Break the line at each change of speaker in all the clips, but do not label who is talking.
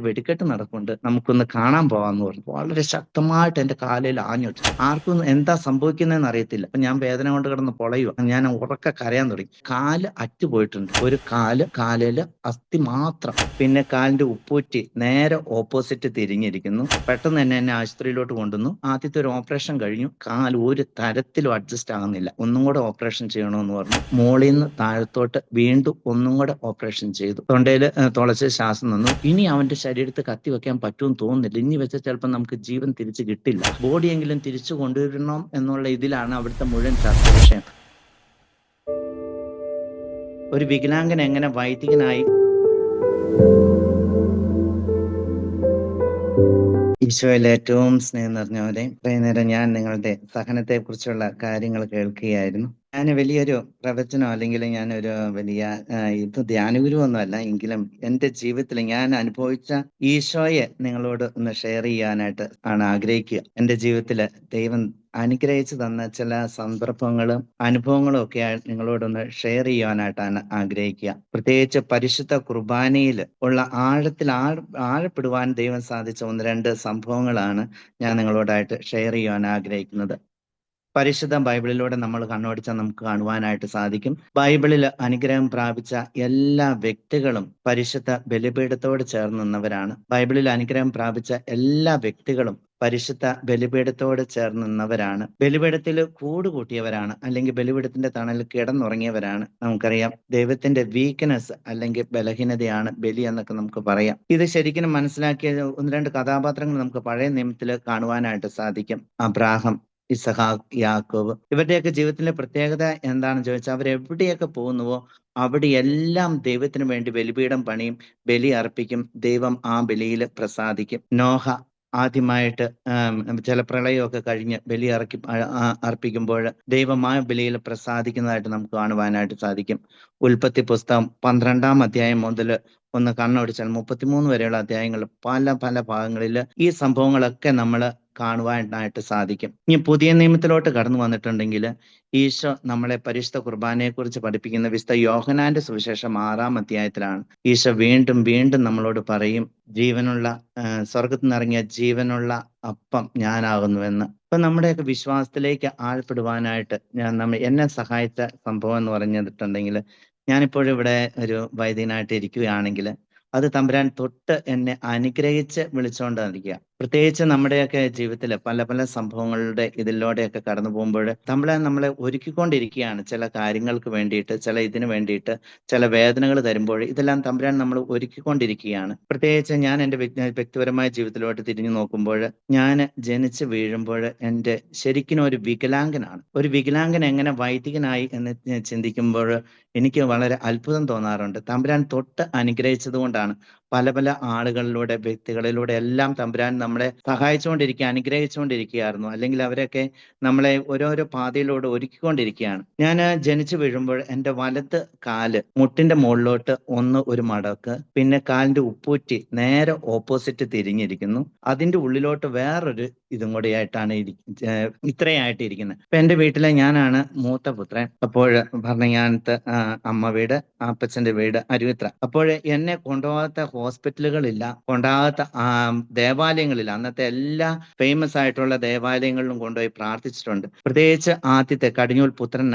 വെടിക്കെട്ട് നടക്കുന്നുണ്ട്, നമുക്കൊന്ന് കാണാൻ പോവാന്ന് പറഞ്ഞു. വളരെ ശക്തമായിട്ട് എന്റെ കാലിൽ ആഞ്ഞു വെച്ചു. ആർക്കും എന്താ സംഭവിക്കുന്നതെന്ന് അറിയത്തില്ല. അപ്പൊ ഞാൻ വേദന കൊണ്ട് കിടന്ന് പൊളയുക. ഞാൻ ഉറക്കെ കരയാൻ തുടങ്ങി. കാല് അറ്റുപോയിട്ടുണ്ട്. ഒരു കാലില് അസ്ഥി മാത്രം. പിന്നെ കാലിന്റെ ഉപ്പൂറ്റി നേരെ ഓപ്പോസിറ്റ് തിരിഞ്ഞിരിക്കുന്നു. പെട്ടെന്ന് തന്നെ എന്നെ ആശുപത്രിയിലോട്ട് കൊണ്ടുവന്നു. ആദ്യത്തെ ഒരു ഓപ്പറേഷൻ കഴിഞ്ഞു. കാൽ ഒരു തരത്തിലും അഡ്ജസ്റ്റ് ആകുന്നില്ല. ഒന്നും കൂടെ ഓപ്പറേഷൻ ചെയ്യണമെന്ന് പറഞ്ഞു. മോളിൽ നിന്ന് താഴത്തോട്ട് വീണ്ടും ഒന്നും കൂടെ ഓപ്പറേഷൻ ചെയ്തു. തൊണ്ടയിൽ തുളച്ച് ശ്വാസം നിന്നു. ഇനി അവന്റെ ശരീരത്ത് കത്തി വെക്കാൻ പറ്റുമെന്ന് തോന്നുന്നില്ല. ഇനി വെച്ചാൽ ചിലപ്പോൾ നമുക്ക് ജീവൻ തിരിച്ചു കിട്ടില്ല. ബോഡിയെങ്കിലും തിരിച്ചു കൊണ്ടുവരണം എന്നുള്ള ഇതിലാണ് അവിടുത്തെ മുഴുവൻ ചർച്ച വിഷയം. ഒരു വികലാംഗൻ എങ്ങനെ വൈദികനായി? ഈശോയിൽ ഏറ്റവും സ്നേഹം നിറഞ്ഞവരെ, വൈകുന്നേരം ഞാൻ നിങ്ങളുടെ സഹനത്തെ കുറിച്ചുള്ള കാര്യങ്ങൾ കേൾക്കുകയായിരുന്നു. ഞാൻ വലിയൊരു പ്രവചനം അല്ലെങ്കിൽ ഞാനൊരു വലിയ ഇത് ധ്യാനഗുരുവൊന്നുമല്ല, എങ്കിലും എൻ്റെ ജീവിതത്തിൽ ഞാൻ അനുഭവിച്ച ഈശോയെ നിങ്ങളോട് ഒന്ന് ഷെയർ ചെയ്യാനായിട്ട് ആണ് ആഗ്രഹിക്കുക. എൻ്റെ ജീവിതത്തിൽ ദൈവം അനുഗ്രഹിച്ചു തന്ന ചില സന്ദർഭങ്ങളും അനുഭവങ്ങളും ഒക്കെ നിങ്ങളോടൊന്ന് ഷെയർ ചെയ്യാനായിട്ടാണ് ആഗ്രഹിക്കുക. പ്രത്യേകിച്ച് പരിശുദ്ധ കുർബാനയിൽ ഉള്ള ആഴപ്പെടുവാൻ ദൈവം സാധിച്ച ഒന്ന് രണ്ട് സംഭവങ്ങളാണ് ഞാൻ നിങ്ങളോടായിട്ട് ഷെയർ ചെയ്യാൻ ആഗ്രഹിക്കുന്നത്. പരിശുദ്ധ ബൈബിളിലൂടെ നമ്മൾ കണ്ണോടിച്ചാൽ നമുക്ക് കാണുവാനായിട്ട് സാധിക്കും. ബൈബിളിൽ അനുഗ്രഹം പ്രാപിച്ച എല്ലാ വ്യക്തികളും പരിശുദ്ധ ബലിപീഠത്തോട് ചേർന്ന് നിന്നവരാണ്. ബൈബിളിൽ അനുഗ്രഹം പ്രാപിച്ച എല്ലാ വ്യക്തികളും പരിശുദ്ധ ബലിപീഠത്തോട് ചേർന്ന് നിന്നവരാണ്. ബലിപീഠത്തിൽ കൂടുകൂട്ടിയവരാണ്, അല്ലെങ്കിൽ ബലിപീഠത്തിന്റെ തണലിൽ കിടന്നുറങ്ങിയവരാണ്. നമുക്കറിയാം ദൈവത്തിന്റെ വീക്ക്നെസ് അല്ലെങ്കിൽ ബലഹീനതയാണ് ബലി എന്നൊക്കെ നമുക്ക് പറയാം. ഇത് ശരിക്കും മനസ്സിലാക്കിയ ഒന്ന് രണ്ട് കഥാപാത്രങ്ങൾ നമുക്ക് പഴയ നിയമത്തിൽ കാണുവാനായിട്ട് സാധിക്കും. അബ്രാഹം, ഇസഹാക്ക്, യാക്കോബ്. ഇവരുടെയൊക്കെ ജീവിതത്തിലെ പ്രത്യേകത എന്താണെന്ന് ചോദിച്ചാൽ അവരെവിടെയൊക്കെ പോകുന്നുവോ അവിടെയെല്ലാം ദൈവത്തിന് വേണ്ടി ബലിപീഠം പണിയും, ബലി അർപ്പിക്കും. ദൈവം ആ ബലിയിൽ പ്രസാദിക്കും. നോഹ ആദ്യമായിട്ട് ജലപ്രളയമൊക്കെ കഴിഞ്ഞ് ബലി അർപ്പിക്കുമ്പോൾ ദൈവം ആ ബലിയിൽ പ്രസാദിക്കുന്നതായിട്ട് നമുക്ക് കാണുവാനായിട്ട് സാധിക്കും. ഉൽപ്പത്തി പുസ്തകം 12-ാം അധ്യായം മുതൽ ഒന്ന് കണ്ണോടിച്ചാൽ 33 വരെയുള്ള അധ്യായങ്ങൾ പല പല ഭാഗങ്ങളിൽ ഈ സംഭവങ്ങളൊക്കെ നമ്മൾ കാണുവാനായിട്ട് സാധിക്കും. ഇനി പുതിയ നിയമത്തിലോട്ട് കടന്നു വന്നിട്ടുണ്ടെങ്കിൽ ഈശോ നമ്മളെ പരിശുദ്ധ കുർബാനയെ കുറിച്ച് പഠിപ്പിക്കുന്ന വിശുദ്ധ യോഹന്നാന്റെ സുവിശേഷം 6-ാം അധ്യായത്തിലാണ്. ഈശോ വീണ്ടും വീണ്ടും നമ്മളോട് പറയും, ജീവനുള്ള സ്വർഗത്തിൽ നിന്നിറങ്ങിയ ജീവനുള്ള അപ്പം ഞാനാകുന്നുവെന്ന്. അപ്പൊ നമ്മുടെയൊക്കെ വിശ്വാസത്തിലേക്ക് ആഴപ്പെടുവാനായിട്ട് എന്നെ സഹായിച്ച സംഭവം എന്ന് പറഞ്ഞിട്ടുണ്ടെങ്കിൽ, ഞാനിപ്പോഴും ഇവിടെ ഒരു വൈദികനായിട്ട് ഇരിക്കുകയാണെങ്കിൽ അത് തമ്പുരാൻ തൊട്ട് എന്നെ അനുഗ്രഹിച്ച് വിളിച്ചുകൊണ്ടിരിക്കുക. പ്രത്യേകിച്ച് നമ്മുടെയൊക്കെ ജീവിതത്തിൽ പല പല സംഭവങ്ങളുടെ ഇതിലൂടെയൊക്കെ കടന്നു പോകുമ്പോൾ തമ്പുരാൻ നമ്മളെ ഒരുക്കിക്കൊണ്ടിരിക്കുകയാണ് ചില കാര്യങ്ങൾക്ക് വേണ്ടിയിട്ട്, ചില ഇതിനു വേണ്ടിയിട്ട്. ചില വേദനകൾ തരുമ്പോൾ ഇതെല്ലാം തമ്പുരാൻ നമ്മൾ ഒരുക്കിക്കൊണ്ടിരിക്കുകയാണ്. പ്രത്യേകിച്ച് ഞാൻ എൻ്റെ വ്യക്തിപരമായ ജീവിതത്തിലോട്ട് തിരിഞ്ഞു നോക്കുമ്പോൾ, ഞാൻ ജനിച്ച് വീഴുമ്പോൾ എൻ്റെ ശരിക്കും ഒരു വികലാംഗനാണ്. ഒരു വികലാംഗൻ എങ്ങനെ വൈദികനായി എന്ന് ചിന്തിക്കുമ്പോൾ എനിക്ക് വളരെ അത്ഭുതം തോന്നാറുണ്ട്. തമ്പുരാൻ തൊട്ട് അനുഗ്രഹിച്ചത് കൊണ്ടാണ്. പല പല ആളുകളിലൂടെ, വ്യക്തികളിലൂടെ എല്ലാം തമ്പുരാൻ നമ്മളെ സഹായിച്ചുകൊണ്ടിരിക്കുക, അനുഗ്രഹിച്ചുകൊണ്ടിരിക്കുകയായിരുന്നു. അല്ലെങ്കിൽ അവരൊക്കെ നമ്മളെ ഓരോരോ പാതയിലൂടെ ഒരുക്കിക്കൊണ്ടിരിക്കുകയാണ്. ഞാൻ ജനിച്ചു വീഴുമ്പോൾ എൻ്റെ വലത് കാല് മുട്ടിന്റെ മുകളിലോട്ട് ഒരു മടക്ക്, പിന്നെ കാലിന്റെ ഉപ്പൂറ്റി നേരെ ഓപ്പോസിറ്റ് തിരിഞ്ഞിരിക്കുന്നു. അതിന്റെ ഉള്ളിലോട്ട് വേറൊരു ഇതും കൂടെ ആയിട്ടാണ് ഇത്രയായിട്ട് ഇരിക്കുന്നത്. ഇപ്പൊ എൻ്റെ വീട്ടിലെ ഞാനാണ് മൂത്ത പുത്രൻ. അപ്പോൾ ഭരണങ്ങാനത്ത് അമ്മ വീട്, അപ്പച്ചന്റെ വീട് അരുവിത്ര. അപ്പോൾ എന്നെ കൊണ്ടുപോകാത്ത ഹോസ്പിറ്റലുകളില്ല, കൊണ്ടാകാത്ത ദേവാലയങ്ങളില്ല. അന്നത്തെ എല്ലാ ഫേമസ് ആയിട്ടുള്ള ദേവാലയങ്ങളിലും കൊണ്ടുപോയി പ്രാർത്ഥിച്ചിട്ടുണ്ട്. പ്രത്യേകിച്ച് ആദ്യത്തെ കടിഞ്ഞൂൽ പുത്രൻ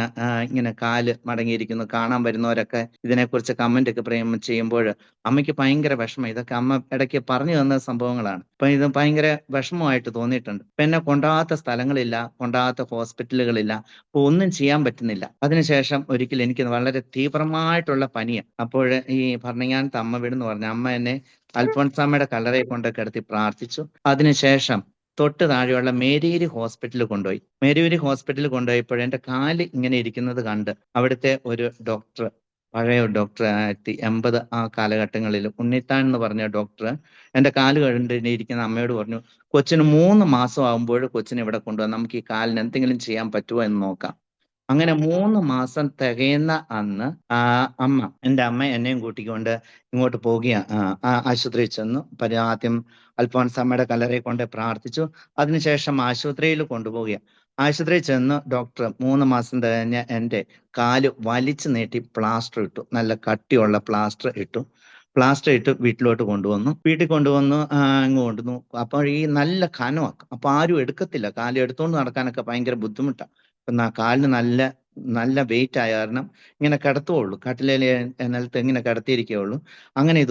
ഇങ്ങനെ കാല് മടങ്ങിയിരിക്കുന്നു. കാണാൻ വരുന്നവരൊക്കെ ഇതിനെക്കുറിച്ച് കമന്റ് ഒക്കെ ചെയ്യുമ്പോൾ അമ്മയ്ക്ക് ഭയങ്കര വിഷമം. ഇതൊക്കെ അമ്മ ഇടയ്ക്ക് പറഞ്ഞു തന്ന സംഭവങ്ങളാണ്. അപ്പൊ ഇത് ഭയങ്കര വിഷമമായിട്ട് തോന്നിയിട്ടുണ്ട്. ഇപ്പൊ എന്നെ കൊണ്ടാകാത്ത സ്ഥലങ്ങളില്ല, കൊണ്ടാകാത്ത ഹോസ്പിറ്റലുകളില്ല, അപ്പൊ ഒന്നും ചെയ്യാൻ പറ്റുന്നില്ല. അതിനുശേഷം ഒരിക്കൽ എനിക്ക് വളരെ തീവ്രമായിട്ടുള്ള പനിയാണ്. അപ്പോൾ ഈ ഭരണങ്ങാനത്ത് അമ്മ വീടെന്ന് പറഞ്ഞ അമ്മ എന്നെ അൽഫോൻസാമ്മയുടെ കല്ലറയിൽ കൊണ്ട് കിടത്തി പ്രാർത്ഥിച്ചു. അതിനുശേഷം തൊട്ട് താഴെയുള്ള മേരിയേരി ഹോസ്പിറ്റലിൽ കൊണ്ടുപോയി. മേരിയേരി ഹോസ്പിറ്റലിൽ കൊണ്ടുപോയപ്പോൾ എൻ്റെ കാല് ഇങ്ങനെ ഇരിക്കുന്നത് കണ്ട് അവിടുത്തെ ഒരു ഡോക്ടർ, പഴയ ഡോക്ടർ, 1980 ആ കാലഘട്ടങ്ങളിൽ ഉണ്ണിത്താൻ എന്ന് പറഞ്ഞ ഡോക്ടർ എൻ്റെ കാല് കണ്ടിരിക്കുന്ന അമ്മയോട് പറഞ്ഞു, കൊച്ചിന് 3 മാസം ആകുമ്പോൾ കൊച്ചിനെ ഇവിടെ കൊണ്ടുവന്ന് നമുക്ക് ഈ കാലിന് എന്തെങ്കിലും ചെയ്യാൻ പറ്റുമോ എന്ന് നോക്കാം. അങ്ങനെ 3 മാസം തികയുന്ന അന്ന് എൻ്റെ അമ്മ എന്നെയും കൂട്ടിക്കൊണ്ട് ഇങ്ങോട്ട് പോവുകയാണ്. ആശുപത്രിയിൽ ചെന്നു. ആദ്യം അൽഫോൻസാമ്മയുടെ കല്ലറയിൽ കൊണ്ട് പ്രാർത്ഥിച്ചു. അതിനുശേഷം ആശുപത്രിയിൽ കൊണ്ടുപോവുകയാണ്. ആശുപത്രിയിൽ ചെന്ന് ഡോക്ടർ 3 മാസം തികഞ്ഞ എൻ്റെ കാല് വലിച്ചു നീട്ടി പ്ലാസ്റ്റർ ഇട്ടു. നല്ല കട്ടിയുള്ള പ്ലാസ്റ്റർ ഇട്ടു. പ്ലാസ്റ്റർ ഇട്ട് വീട്ടിലോട്ട് കൊണ്ടുവന്നു. വീട്ടിൽ കൊണ്ടുവന്നു അങ്ങ് കൊണ്ടുവന്നു. അപ്പോൾ ഈ നല്ല കനമാണ്. അപ്പൊ ആരും എടുക്കത്തില്ല. കാല് എടുത്തോണ്ട് നടക്കാനൊക്കെ ഭയങ്കര ബുദ്ധിമുട്ടാണ്. അപ്പൊ കാലിന് നല്ല നല്ല വെയിറ്റ് ആയ കാരണം ഇങ്ങനെ കിടത്തുള്ളൂ. കട്ടിലേല് നിലത്ത് ഇങ്ങനെ കിടത്തിയിരിക്കുകയുള്ളൂ. അങ്ങനെ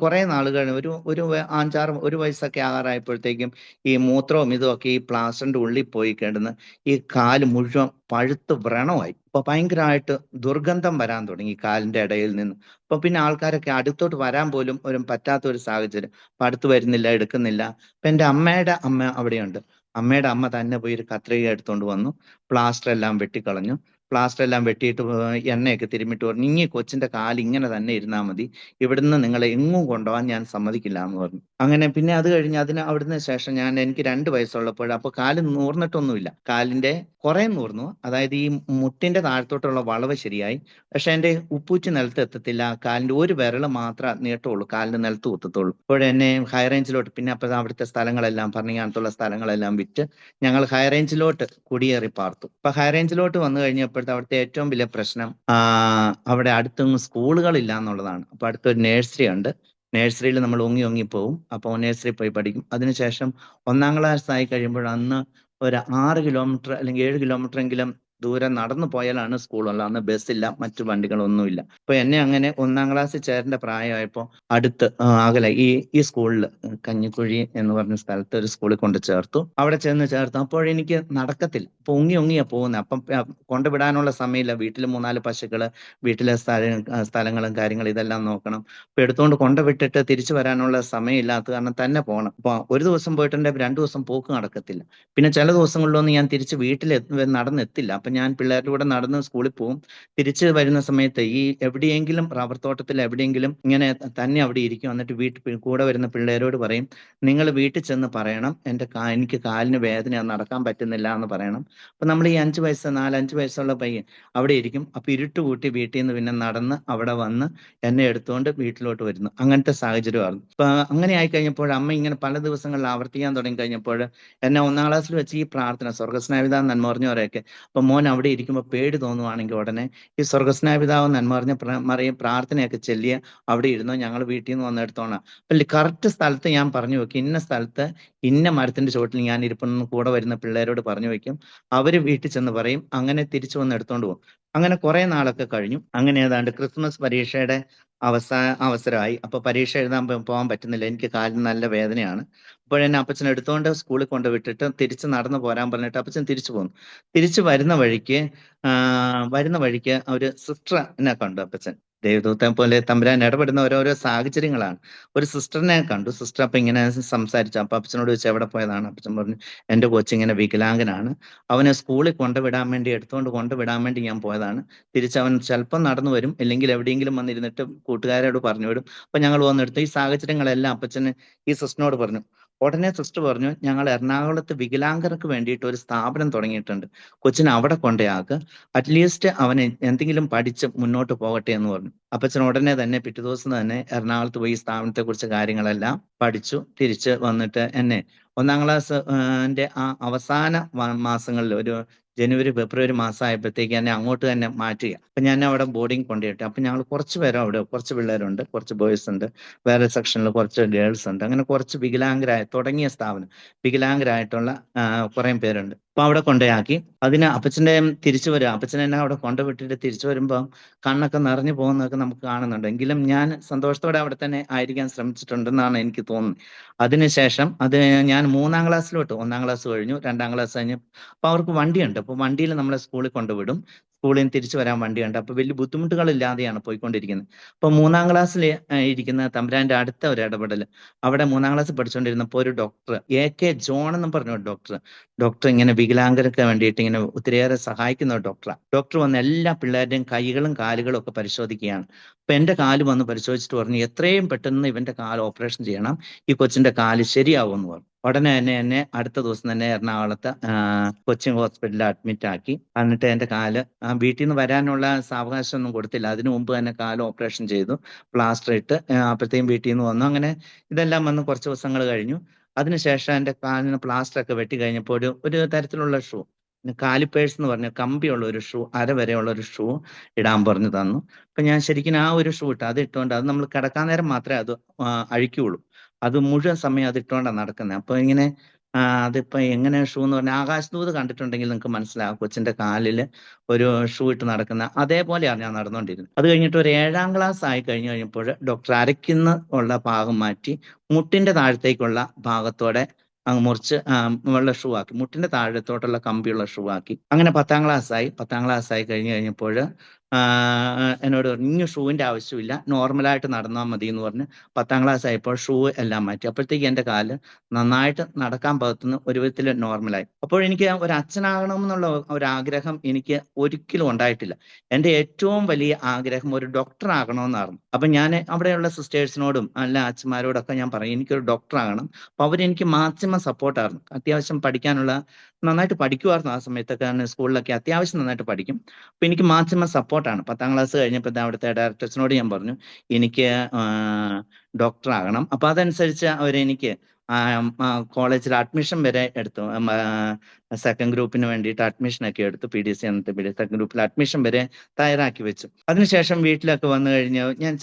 കുറെ നാളുകൾ ഒരു 1 വയസ്സൊക്കെ ആകാറായപ്പോഴത്തേക്കും ഈ മൂത്രവും ഇതുമൊക്കെ ഈ പ്ലാസ്റ്ററിന്റെ ഉള്ളിൽ പോയി കിടന്ന് ഈ കാല് മുഴുവൻ പഴുത്ത് വ്രണമായി. അപ്പൊ ഭയങ്കരമായിട്ട് ദുർഗന്ധം വരാൻ തുടങ്ങി കാലിന്റെ ഇടയിൽ നിന്ന്. അപ്പൊ പിന്നെ ആൾക്കാരൊക്കെ അടുത്തോട്ട് വരാൻ പോലും പറ്റാത്ത ഒരു സാഹചര്യം. അപ്പൊ അടുത്ത് വരുന്നില്ല, എടുക്കുന്നില്ല. അപ്പൊ എന്റെ അമ്മയുടെ അമ്മ അവിടെയുണ്ട്. അമ്മയുടെ അമ്മ തന്നെ പോയി ഒരു കത്രിക എടുത്തോണ്ട് വന്നു. പ്ലാസ്റ്റർ എല്ലാം വെട്ടിക്കളഞ്ഞു. പ്ലാസ്റ്റർ എല്ലാം വെട്ടിയിട്ട് എണ്ണയൊക്കെ തിരുമ്മിട്ട് പറഞ്ഞു, ഇനി കൊച്ചിന്റെ കാല് ഇങ്ങനെ തന്നെ ഇരുന്നാൽ മതി, ഇവിടുന്ന് നിങ്ങളെ എങ്ങും കൊണ്ടുപോകാൻ ഞാൻ സമ്മതിക്കില്ല എന്ന് പറഞ്ഞു. അങ്ങനെ പിന്നെ അത് കഴിഞ്ഞ് അവിടുന്ന് ശേഷം എനിക്ക് 2 വയസ്സുള്ളപ്പോൾ, അപ്പൊ കാല് നൂർന്നിട്ടൊന്നുമില്ല. കാലിന്റെ കുറെ നൂർന്നു, അതായത് ഈ മുട്ടിന്റെ താഴത്തോട്ടുള്ള വളവ് ശരിയായി. പക്ഷെ എന്റെ ഉപ്പൂറ്റി നിലത്ത് എത്തത്തില്ല. കാലിന്റെ ഒരു വിരൽ മാത്രമേ നീട്ടുള്ളൂ, കാലിന്റെ നിലത്ത് കുത്തത്തുള്ളൂ. അപ്പോഴെന്നെ ഹൈ റേഞ്ചിലോട്ട്, പിന്നെ അപ്പൊ അവിടുത്തെ സ്ഥലങ്ങളെല്ലാം ഭരണങ്ങാനത്തുള്ള സ്ഥലങ്ങളെല്ലാം വിറ്റ് ഞങ്ങൾ ഹൈ റേഞ്ചിലോട്ട് കുടിയേറി പാർത്തു. അപ്പൊ ഹൈ റേഞ്ചിലോട്ട് വന്നു കഴിഞ്ഞപ്പോഴത്തെ അവിടുത്തെ ഏറ്റവും വലിയ പ്രശ്നം അവിടെ അടുത്തൊന്നും സ്കൂളുകളില്ല എന്നുള്ളതാണ്. അപ്പൊ അടുത്തൊരു നഴ്സറി ഉണ്ട്. നഴ്സറിയിൽ നമ്മൾ ഒങ്ങി പോകും. അപ്പോൾ നഴ്സറി പോയി പഠിക്കും. അതിനുശേഷം 1-ാം ക്ലാസ് ആയി കഴിയുമ്പോൾ അന്ന് ഒരു 6 കിലോമീറ്റർ അല്ലെങ്കിൽ 7 കിലോമീറ്റർ എങ്കിലും ദൂരം നടന്നു പോയാലാണ് സ്കൂളുള്ളത്. അന്ന് ബസ്സില്ല, മറ്റു വണ്ടികളൊന്നുമില്ല. അപ്പൊ എന്നെ അങ്ങനെ 1-ാം ക്ലാസ്സിൽ ചേരേണ്ട പ്രായമായപ്പോ അടുത്ത് അകലെ ഈ സ്കൂളിൽ, കഞ്ഞിക്കുഴി എന്ന് പറഞ്ഞ സ്ഥലത്ത് ഒരു സ്കൂളിൽ കൊണ്ട് ചേർത്തു. അവിടെ ചെന്ന് ചേർത്തു. അപ്പോഴെനിക്ക് നടക്കത്തില്ല. അപ്പൊ ഒങ്ങിയാ പോകുന്നത്. അപ്പം കൊണ്ടുവിടാനുള്ള സമയമില്ല. വീട്ടിൽ 3-4 പശുക്കള്, വീട്ടിലെ സ്ഥലങ്ങളും കാര്യങ്ങളും ഇതെല്ലാം നോക്കണം. അപ്പൊ എടുത്തുകൊണ്ട് കൊണ്ടുവിട്ടിട്ട് തിരിച്ചു വരാനുള്ള സമയമില്ലാത്ത കാരണം തന്നെ പോകണം. അപ്പൊ ഒരു ദിവസം പോയിട്ടുണ്ടെങ്കിൽ 2 ദിവസം പോക്ക് നടക്കത്തില്ല. പിന്നെ ചില ദിവസങ്ങളിലൊന്നും ഞാൻ തിരിച്ച് വീട്ടിൽ നടന്നെത്തില്ല. അപ്പൊ ഞാൻ പിള്ളേരുടെ കൂടെ നടന്ന് സ്കൂളിൽ പോകും. തിരിച്ച് വരുന്ന സമയത്ത് ഈ എവിടെയെങ്കിലും റബ്ബർ തോട്ടത്തിൽ എവിടെയെങ്കിലും ഇങ്ങനെ തന്നെ അവിടെ ഇരിക്കും. എന്നിട്ട് വീട്ടിൽ കൂടെ വരുന്ന പിള്ളേരോട് പറയും, നിങ്ങൾ വീട്ടിൽ ചെന്ന് പറയണം എനിക്ക് കാലിന് വേദനയാണ്, നടക്കാൻ പറ്റുന്നില്ല എന്ന് പറയണം. അപ്പൊ നമ്മൾ ഈ 4-5 വയസ്സുള്ള പയ്യൻ അവിടെ ഇരിക്കും. അപ്പൊ ഇരുട്ട് കൂട്ടി വീട്ടിൽ നിന്ന് പിന്നെ നടന്ന് അവിടെ വന്ന് എന്നെ എടുത്തുകൊണ്ട് വീട്ടിലോട്ട് വരുന്നു. അങ്ങനത്തെ സാഹചര്യമായിരുന്നു. അപ്പൊ അങ്ങനെ ആയി കഴിഞ്ഞപ്പോൾ അമ്മ ഇങ്ങനെ പല ദിവസങ്ങളിൽ ആവർത്തിക്കാൻ തുടങ്ങി കഴിഞ്ഞപ്പോൾ എന്നെ 1-ാം ക്ലാസ്സിൽ വെച്ച് ഈ പ്രാർത്ഥന, സ്വർഗ്ഗസ്നായ പിതാവേ നന്മ പറഞ്ഞവരെയൊക്കെ, അപ്പൊ മോൻ അവിടെ ഇരിക്കുമ്പോൾ പേടി തോന്നുവാണെങ്കിൽ ഉടനെ ഈ സ്വർഗ്ഗസ്നായ പിതാവ് നന്മ പറഞ്ഞ മറിയം പ്രാർത്ഥനയൊക്കെ ചെല്ലിയ അവിടെ ഇരുന്നോ, ഞങ്ങൾ വീട്ടിൽ നിന്ന് വന്നെടുത്തോളാം. അപ്പൊ കറക്റ്റ് സ്ഥലത്ത് ഞാൻ പറഞ്ഞു വെക്കും, ഇന്ന സ്ഥലത്ത് ഇന്ന മരത്തിന്റെ ചുവട്ടിൽ ഞാൻ ഇരിപ്പെന്ന് കൂടെ വരുന്ന പിള്ളേരോട് പറഞ്ഞു വെക്കും. അവര് വീട്ടിൽ ചെന്ന് പറയും. അങ്ങനെ തിരിച്ചു വന്ന് എടുത്തോണ്ട് പോകും. അങ്ങനെ കുറെ നാളൊക്കെ കഴിഞ്ഞു. അങ്ങനെ ഏതാണ്ട് ക്രിസ്മസ് പരീക്ഷയുടെ അവസരമായി. അപ്പൊ പരീക്ഷ എഴുതാൻ പോകാൻ പറ്റുന്നില്ല. എനിക്ക് കാലിന് നല്ല വേദനയാണ്. അപ്പോഴെന്നെ അപ്പച്ചൻ എടുത്തോണ്ട് സ്കൂളിൽ കൊണ്ട് വിട്ടിട്ട് തിരിച്ച് നടന്നു പോരാൻ പറഞ്ഞിട്ട് അപ്പച്ചൻ തിരിച്ചു പോന്നു. തിരിച്ചു വരുന്ന വഴിക്ക് ഒരു സിസ്റ്ററിനെ കണ്ടു അപ്പച്ചൻ. ദൈവദൂതനെ പോലെ തമ്പുരാൻ ഇടപെടുന്ന ഓരോരോ സാഹചര്യങ്ങളാണ്. ഒരു സിസ്റ്ററിനെ കണ്ടു. സിസ്റ്റർ അപ്പൊ ഇങ്ങനെ സംസാരിച്ചു. അപ്പൊ അപ്പച്ചനോട് ചോദിച്ചു, എവിടെ പോയതാണ്? അപ്പച്ചൻ പറഞ്ഞു, എന്റെ കൊച്ചിങ്ങനെ വികലാംഗനാണ്, അവനെ സ്കൂളിൽ എടുത്തുകൊണ്ട് കൊണ്ടുവിടാൻ വേണ്ടി ഞാൻ പോയതാണ്. തിരിച്ചവൻ ചിലപ്പം നടന്നു വരും, ഇല്ലെങ്കിൽ എവിടെയെങ്കിലും വന്നിരുന്നിട്ട് കൂട്ടുകാരോട് പറഞ്ഞു വിടും. അപ്പൊ ഞങ്ങൾ വന്നെടുത്തു. ഈ സാഹചര്യങ്ങളെല്ലാം അപ്പച്ചന് ഈ സിസ്റ്ററിനോട് പറഞ്ഞു. ഉടനെ സിസ്റ്റർ പറഞ്ഞു, ഞങ്ങൾ എറണാകുളത്ത് വികലാംഗർക്ക് വേണ്ടിയിട്ട് ഒരു സ്ഥാപനം തുടങ്ങിയിട്ടുണ്ട്, കൊച്ചിനെ അവിടെ കൊണ്ടേയാക്ക്, അറ്റ്ലീസ്റ്റ് അവന് എന്തെങ്കിലും പഠിച്ച് മുന്നോട്ട് പോകട്ടെ എന്ന് പറഞ്ഞു. അപ്പച്ചൻ ഉടനെ തന്നെ പിറ്റേ ദിവസം തന്നെ എറണാകുളത്ത് പോയി ഈ സ്ഥാപനത്തെ കുറിച്ച് കാര്യങ്ങളെല്ലാം പഠിച്ചു. തിരിച്ച് വന്നിട്ട് എന്നെ 1-ാം ക്ലാസ് ആ അവസാന മാസങ്ങളിൽ, ഒരു ജനുവരി ഫെബ്രുവരി മാസമായപ്പോഴത്തേക്ക് എന്നെ അങ്ങോട്ട് തന്നെ മാറ്റുക. അപ്പൊ ഞാൻ അവിടെ ബോർഡിങ് കൊണ്ടുപോയിട്ട്, അപ്പൊ ഞങ്ങൾ കുറച്ച് പേരും അവിടെ, കുറച്ച് പിള്ളേരുണ്ട്, കുറച്ച് ബോയ്സ് ഉണ്ട്, വേറെ സെക്ഷനിൽ കുറച്ച് ഗേൾസ് ഉണ്ട്. അങ്ങനെ കുറച്ച് തുടങ്ങിയ സ്ഥാപനം, വികലാംഗരായിട്ടുള്ള കുറെ പേരുണ്ട്. അപ്പൊ അവിടെ കൊണ്ടുപോയാക്കി. അതിന് അപ്പച്ചന്റെ തിരിച്ചു വരിക, അപ്പച്ചൻ എന്നെ അവിടെ കൊണ്ടുവിട്ടിട്ട് തിരിച്ചു വരുമ്പോൾ കണ്ണൊക്കെ നിറഞ്ഞു പോകുന്നതൊക്കെ നമുക്ക് കാണുന്നുണ്ട്. എങ്കിലും ഞാൻ സന്തോഷത്തോടെ അവിടെ തന്നെ ആയിരിക്കാൻ ശ്രമിച്ചിട്ടുണ്ടെന്നാണ് എനിക്ക് തോന്നുന്നത്. അതിനുശേഷം ഞാൻ 3-ാം ക്ലാസ്സിലോട്ട്, 1-ാം ക്ലാസ് കഴിഞ്ഞു, 2-ാം ക്ലാസ് കഴിഞ്ഞു. അപ്പൊ അവർക്ക് വണ്ടിയുണ്ട്. അപ്പൊ വണ്ടിയിൽ നമ്മളെ സ്കൂളിൽ കൊണ്ടുവിടും. സ്കൂളിൽ നിന്ന് തിരിച്ചു വരാൻ വണ്ടിയുണ്ട്. അപ്പൊ വലിയ ബുദ്ധിമുട്ടുകളില്ലാതെയാണ് പോയിക്കൊണ്ടിരിക്കുന്നത്. അപ്പൊ 3-ാം ക്ലാസ്സിൽ ഇരിക്കുന്ന തമ്പുരാന്റെ അടുത്ത ഒരു ഇടപെടൽ, അവിടെ 3-ാം ക്ലാസ്സിൽ പഠിച്ചുകൊണ്ടിരുന്നപ്പോൾ ഒരു ഡോക്ടർ, AK ജോൺ എന്ന് പറഞ്ഞ ഒരു ഡോക്ടർ ഇങ്ങനെ വികലാംഗർക്ക് വേണ്ടിയിട്ട് ഇങ്ങനെ ഒത്തിരിയേറെ സഹായിക്കുന്ന ഒരു ഡോക്ടറാണ്. ഡോക്ടർ വന്ന് എല്ലാ പിള്ളേരുടെയും കൈകളും കാലുകളും ഒക്കെ പരിശോധിക്കുകയാണ്. അപ്പൊ എന്റെ കാല് വന്ന് പരിശോധിച്ചിട്ട് പറഞ്ഞു, എത്രയും പെട്ടെന്ന് ഇവന്റെ കാല് ഓപ്പറേഷൻ ചെയ്യണം, ഈ കൊച്ചിന്റെ കാല് ശരിയാവും എന്ന് പറഞ്ഞു. ഉടനെ തന്നെ എന്നെ അടുത്ത ദിവസം തന്നെ എറണാകുളത്ത് കൊച്ചിൻ ഹോസ്പിറ്റലിൽ അഡ്മിറ്റ് ആക്കി. എന്നിട്ട് എന്റെ കാല്, വീട്ടിൽ നിന്ന് വരാനുള്ള സാവകാശം ഒന്നും കൊടുത്തില്ല, അതിനു മുമ്പ് തന്നെ കാല് ഓപ്പറേഷൻ ചെയ്തു, പ്ലാസ്റ്റർ ഇട്ട് അപ്പോഴത്തേക്കും വീട്ടിൽ നിന്ന് വന്നു. അങ്ങനെ ഇതെല്ലാം വന്ന് കുറച്ച് ദിവസങ്ങൾ കഴിഞ്ഞു. അതിനുശേഷം എന്റെ കാലിന് പ്ലാസ്റ്റർ ഒക്കെ വെട്ടി കഴിഞ്ഞപ്പോൾ ഒരു തരത്തിലുള്ള ഷൂ, പിന്നെ കാലിപ്പേഴ്സ് എന്ന് പറഞ്ഞ കമ്പിയുള്ള ഒരു ഷൂ, അര വരെയുള്ള ഒരു ഷൂ ഇടാൻ പറഞ്ഞു തന്നു. അപ്പൊ ഞാൻ ശരിക്കും ആ ഒരു ഷൂ ഇട്ടു. അത് ഇട്ടുകൊണ്ട് അത് നമ്മൾ കിടക്കാൻ നേരം മാത്രമേ അത് അഴിക്കുള്ളൂ. അത് മുഴുവൻ സമയം അത് ഇട്ടുകൊണ്ടാണ് നടക്കുന്നത്. അപ്പൊ ഇങ്ങനെ അതിപ്പോ എങ്ങനെ ഷൂ എന്ന് പറഞ്ഞാൽ ആകാശദൂത് കണ്ടിട്ടുണ്ടെങ്കിൽ നിങ്ങൾക്ക് മനസ്സിലാവും, കൊച്ചിന്റെ കാലില് ഒരു ഷൂ ഇട്ട് നടക്കുന്ന അതേപോലെയാണ് ഞാൻ നടന്നുകൊണ്ടിരുന്നത്. അത് കഴിഞ്ഞിട്ട് ഒരു 7ാം ക്ലാസ് ആയി കഴിഞ്ഞപ്പോൾ ഡോക്ടർ അരയ്ക്കുന്ന ഉള്ള ഭാഗം മാറ്റി മുട്ടിന്റെ താഴത്തേക്കുള്ള ഭാഗത്തോടെ അങ്ങ് മുറിച്ച് ഉള്ള ഷൂ ആക്കി, മുട്ടിന്റെ താഴത്തോട്ടുള്ള കമ്പിയുള്ള ഷൂ ആക്കി. അങ്ങനെ 10ാം ക്ലാസ് ആയി കഴിഞ്ഞപ്പോൾ എന്നോട് പറഞ്ഞു ഇനി ഷൂവിന്റെ ആവശ്യമില്ല, നോർമലായിട്ട് നടന്നാൽ മതി എന്ന് പറഞ്ഞ് 10ാം ക്ലാസ് ആയപ്പോൾ ഷൂ എല്ലാം മാറ്റി. അപ്പോഴത്തേക്ക് എന്റെ കാല് നന്നായിട്ട് നടക്കാൻ പകത്തുന്ന ഒരു വിധത്തിൽ നോർമലായി. അപ്പോൾ എനിക്ക് ഒരു അച്ഛനാകണം എന്നുള്ള ഒരു ആഗ്രഹം എനിക്ക് ഒരിക്കലും ഉണ്ടായിട്ടില്ല. എന്റെ ഏറ്റവും വലിയ ആഗ്രഹം ഒരു ഡോക്ടർ ആകണമെന്നായിരുന്നു. അപ്പൊ ഞാൻ അവിടെയുള്ള സിസ്റ്റേഴ്സിനോടും അല്ല അച്ഛന്മാരോടൊക്കെ ഞാൻ പറയും എനിക്കൊരു ഡോക്ടർ ആകണം. അപ്പൊ അവരെനിക്ക് മാക്സിമം സപ്പോർട്ടായിരുന്നു. അത്യാവശ്യം പഠിക്കാനുള്ള നന്നായിട്ട് പഠിക്കുമായിരുന്നു ആ സമയത്തൊക്കെ. സ്കൂളിലൊക്കെ അത്യാവശ്യം നന്നായിട്ട് പഠിക്കും. അപ്പൊ എനിക്ക് മാക്സിമം സപ്പോർട്ടാണ്. 10ാം ക്ലാസ് കഴിഞ്ഞപ്പോൾ അവിടുത്തെ ഡയറക്ടേഴ്സിനോട് ഞാൻ പറഞ്ഞു എനിക്ക് ഡോക്ടർ ആകണം. അപ്പൊ അതനുസരിച്ച് അവരെനിക്ക് കോളേജിൽ അഡ്മിഷൻ വരെ എടുത്തു. സെക്കൻഡ് ഗ്രൂപ്പിന് വേണ്ടിയിട്ട് അഡ്മിഷൻ ഒക്കെ എടുത്തു. PDC എന്നത്തെ സെക്കൻഡ് ഗ്രൂപ്പിൽ അഡ്മിഷൻ വരെ തയ്യാറാക്കി വെച്ചു. അതിനുശേഷം വീട്ടിലൊക്കെ വന്നു കഴിഞ്ഞ് ഞാൻ